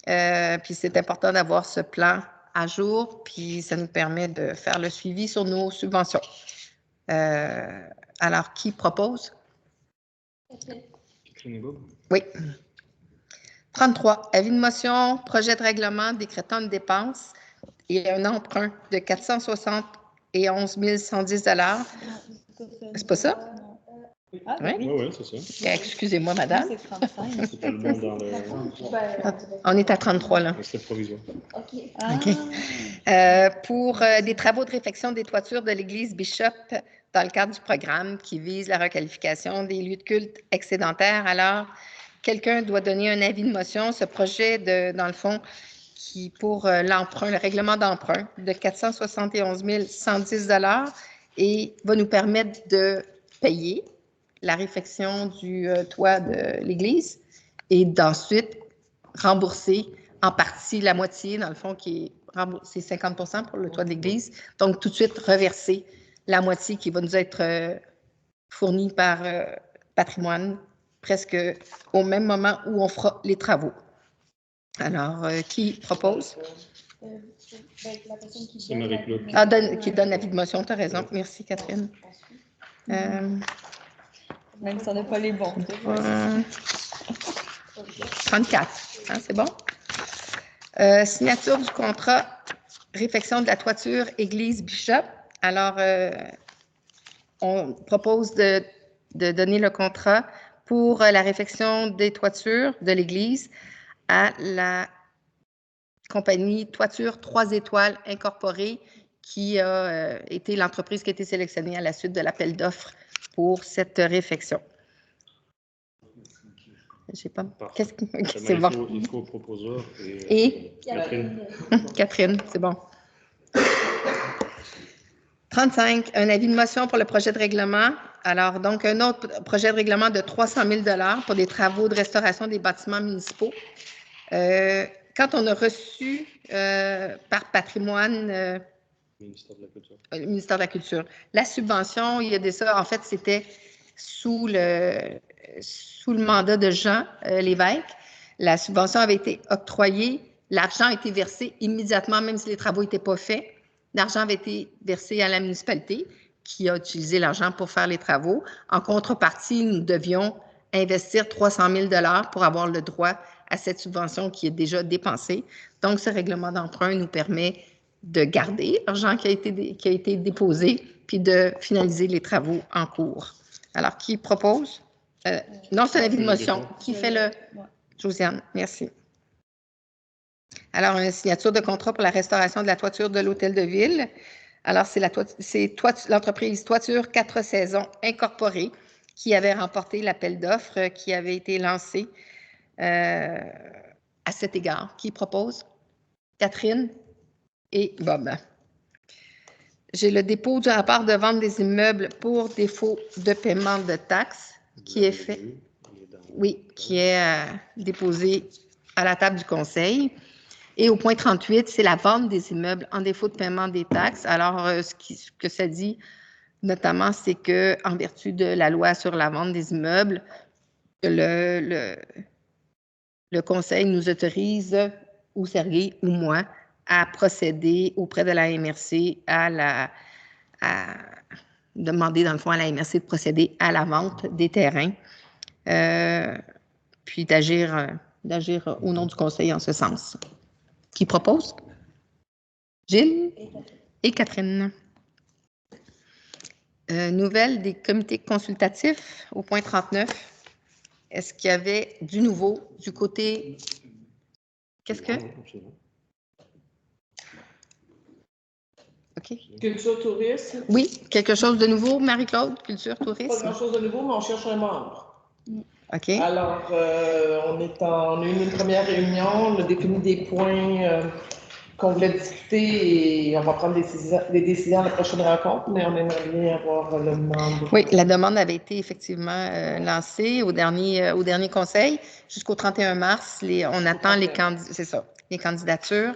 Puis c'est important d'avoir ce plan à jour, puis ça nous permet de faire le suivi sur nos subventions. Alors, qui propose? Oui. 33. Avis de motion, projet de règlement décrétant une dépense et un emprunt de 471 110 $. C'est pas ça? Ah, Oui, Oui, c'est ça. Excusez-moi, madame. C'est 35. C'était le bon dans le... On est à 33, là. C'était provisoire. OK. Pour des travaux de réfection des toitures de l'église Bishop dans le cadre du programme qui vise la requalification des lieux de culte excédentaires. Alors, quelqu'un doit donner un avis de motion. Ce projet, dans le fond, qui pour l'emprunt, le règlement d'emprunt de 471 110 $ et va nous permettre de payer la réfection du toit de l'église et d'ensuite rembourser en partie la moitié, dans le fond, qui est remboursé 50 % pour le toit de l'église. Donc, tout de suite, reverser la moitié qui va nous être fournie par Patrimoine presque au même moment où on fera les travaux. Alors, qui propose? C'est Marie-Claude. Qui donne l'avis de motion, tu as raison. Merci, Catherine. Même si on n'a pas les bons. 34, hein, c'est bon? Signature du contrat réfection de la toiture Église Bishop. Alors, on propose de donner le contrat pour la réfection des toitures de l'Église à la compagnie Toiture 3 étoiles incorporée qui a été l'entreprise qui a été sélectionnée à la suite de l'appel d'offres pour cette réfection. Je sais pas. C'est bon. Il faut proposeur et Catherine. Catherine, c'est bon. 35, un avis de motion pour le projet de règlement. Alors, donc, un autre projet de règlement de 300 000 $ pour des travaux de restauration des bâtiments municipaux. Quand on a reçu par Patrimoine, le ministère de la Culture, la subvention, il y a des ça, en fait, c'était sous le mandat de Jean Lévesque. La subvention avait été octroyée, l'argent a été versé immédiatement, même si les travaux n'étaient pas faits. L'argent avait été versé à la municipalité qui a utilisé l'argent pour faire les travaux. En contrepartie, nous devions investir 300 000 $ pour avoir le droit à cette subvention qui est déjà dépensée. Donc, ce règlement d'emprunt nous permet de garder l'argent qui a été déposé puis de finaliser les travaux en cours. Alors, qui propose? Non, c'est un avis de motion. Qui fait le... Josiane, merci. Alors, une signature de contrat pour la restauration de la toiture de l'Hôtel de Ville. Alors, c'est l'entreprise Toiture 4 saisons incorporée qui avait remporté l'appel d'offres qui avait été lancé à cet égard. Qui propose? Catherine et Bob. j'ai le dépôt de la part de vente des immeubles pour défaut de paiement de taxes qui est fait. Oui, qui est déposé à la table du conseil. Et au point 38, c'est la vente des immeubles en défaut de paiement des taxes. Alors, ce que ça dit, notamment, c'est qu'en vertu de la loi sur la vente des immeubles, le conseil nous autorise, ou Sergueï ou moi, à procéder auprès de la MRC à demander, dans le fond, à la MRC de procéder à la vente des terrains, puis d'agir au nom du conseil en ce sens. Qui propose? Gilles et Catherine. Nouvelle des comités consultatifs au point 39. Est-ce qu'il y avait du nouveau du côté... Qu'est-ce que? OK. Culture, tourisme. Oui, quelque chose de nouveau, Marie-Claude, culture, tourisme? Pas grand-chose de nouveau, mais on cherche un membre. OK. Alors, on a eu une première réunion, on a défini des points qu'on voulait discuter et on va prendre des décisions à la prochaine rencontre, mais on aimerait bien avoir le membre. Oui, la demande avait été effectivement lancée au dernier conseil. Jusqu'au 31 mars, on attend les candidatures.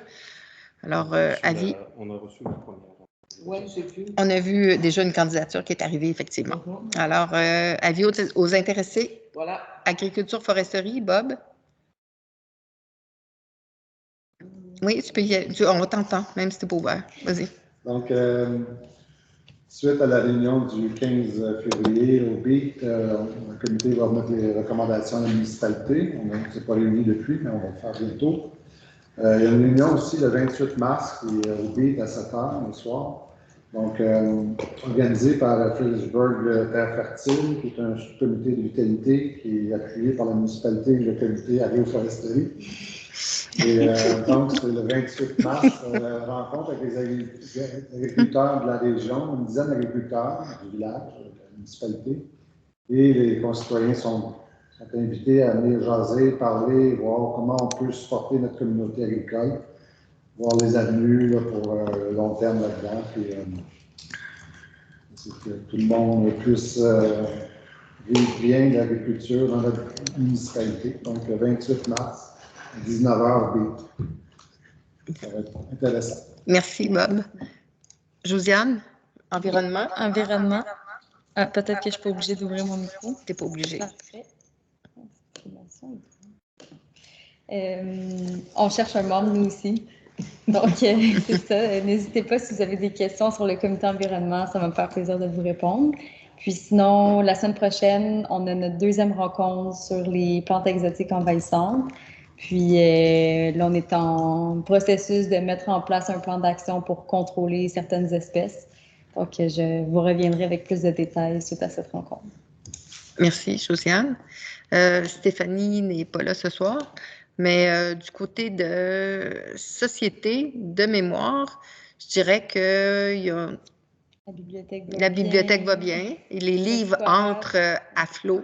Alors, avis. On a reçu la première. Oui, j'ai vu. On a vu déjà une candidature qui est arrivée, effectivement. Alors, avis aux intéressés. Voilà. Agriculture, foresterie, Bob. Oui, tu peux y aller. On t'entend, même si tu n'es pas ouvert. Vas-y. Donc, suite à la réunion du 15 février au BIC, le comité va remettre les recommandations à la municipalité. On ne s'est pas réunis depuis, mais on va le faire bientôt. Il y a une réunion aussi le 28 mars qui est au BIC à 7 h le soir. Donc, organisée par Phillipsburg Terre Fertile, qui est un sous-comité de vitalité qui est appuyé par la municipalité et le comité agroforesterie. Et donc, c'est le 28 mars, rencontre avec les agriculteurs de la région, une dizaine d'agriculteurs du village, de la municipalité. Et les concitoyens sont invités à venir jaser, parler, voir comment on peut supporter notre communauté agricole, voir les avenues là, pour le long terme là-dedans. Puis, c'est que tout le monde puisse vivre bien l'agriculture dans notre municipalité. Donc, le 28 mars. 19h, ça va être intéressant. Merci, Bob. Josiane, environnement? Environnement. Ah, peut-être que je ne suis pas obligée d'ouvrir mon micro. Tu n'es pas obligée. Parfait. On cherche un membre, nous aussi. Donc, c'est ça. N'hésitez pas si vous avez des questions sur le comité environnement. Ça va me faire plaisir de vous répondre. Puis sinon, la semaine prochaine, on a notre deuxième rencontre sur les plantes exotiques envahissantes. Puis là, on est en processus de mettre en place un plan d'action pour contrôler certaines espèces. Donc, je vous reviendrai avec plus de détails suite à cette rencontre. Merci, Josiane. Stéphanie n'est pas là ce soir, mais du côté de société, de mémoire, je dirais que la bibliothèque va bien. Et les livres entrent à flot.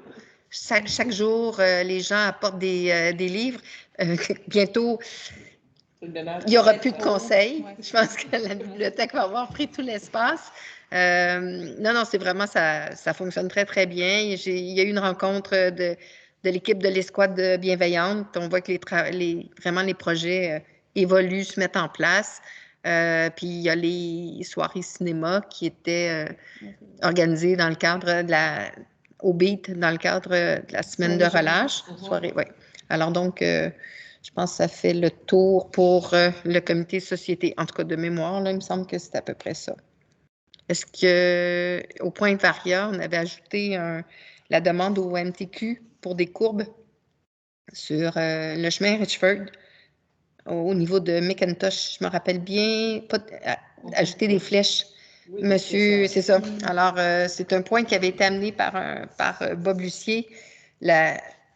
Chaque jour, les gens apportent des livres. Bientôt, il n'y aura plus de conseils. Je pense que la bibliothèque va avoir pris tout l'espace. Non, c'est vraiment, ça fonctionne très, très bien. Il y a eu une rencontre de l'équipe de l'escouade bienveillante. On voit que vraiment les projets évoluent, se mettent en place. Puis il y a les soirées cinéma qui étaient organisées dans le cadre au BEAT, dans le cadre de la semaine de relâche. Soirée, oui. Alors donc, je pense que ça fait le tour pour le comité société. En tout cas, de mémoire, là, il me semble que c'est à peu près ça. Est-ce qu'au point Varia, on avait ajouté la demande au MTQ pour des courbes sur le chemin Richford au niveau de McIntosh? Je me rappelle bien, ajouter des flèches. Oui, monsieur, c'est ça. Alors, c'est un point qui avait été amené par Bob Lucier.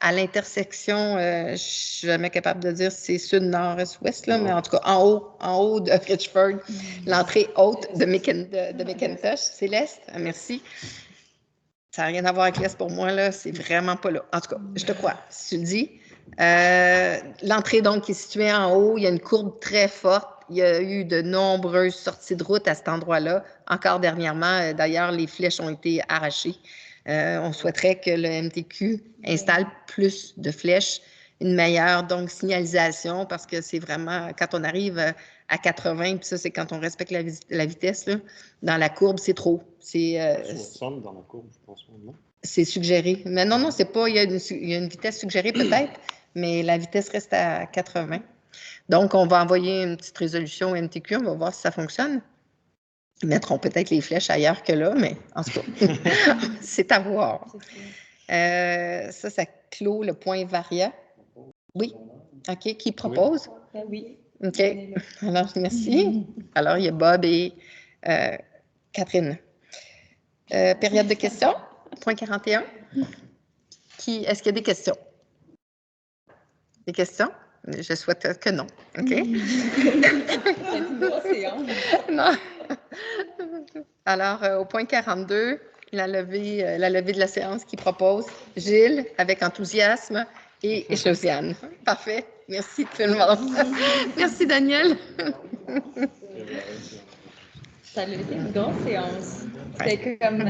À l'intersection, je ne suis jamais capable de dire si c'est sud, nord, est, ouest, là, mais en tout cas, en haut de Richford, l'entrée haute de McIntosh, c'est l'est. Merci. Ça n'a rien à voir avec l'est pour moi, là, c'est vraiment pas là. En tout cas, je te crois, si tu le dis. L'entrée, donc, qui est située en haut, il y a une courbe très forte. il y a eu de nombreuses sorties de route à cet endroit-là. Encore dernièrement, d'ailleurs, les flèches ont été arrachées. On souhaiterait que le MTQ installe plus de flèches, une meilleure donc signalisation, parce que c'est vraiment, quand on arrive à 80, puis ça, c'est quand on respecte la vitesse, là, dans la courbe, c'est trop. C'est dans la courbe, je pense. Non? C'est suggéré. Mais non, c'est pas, il y a une vitesse suggérée peut-être, mais la vitesse reste à 80. Donc, on va envoyer une petite résolution au MTQ, on va voir si ça fonctionne. Ils mettront peut-être les flèches ailleurs que là, mais en tout cas, c'est à voir. Ça clôt le point varia. Oui. OK. Qui propose? Oui. OK. Alors, merci. Alors, il y a Bob et Catherine. Période de questions? Point 41. Est-ce qu'il y a des questions? Des questions? Je souhaite que non. OK? Non. Alors, au point 42, la levée de la séance qui propose Gilles avec enthousiasme et Josiane. Parfait. Merci tout le monde. Merci Daniel. Ça a été une grosse séance. C'était comme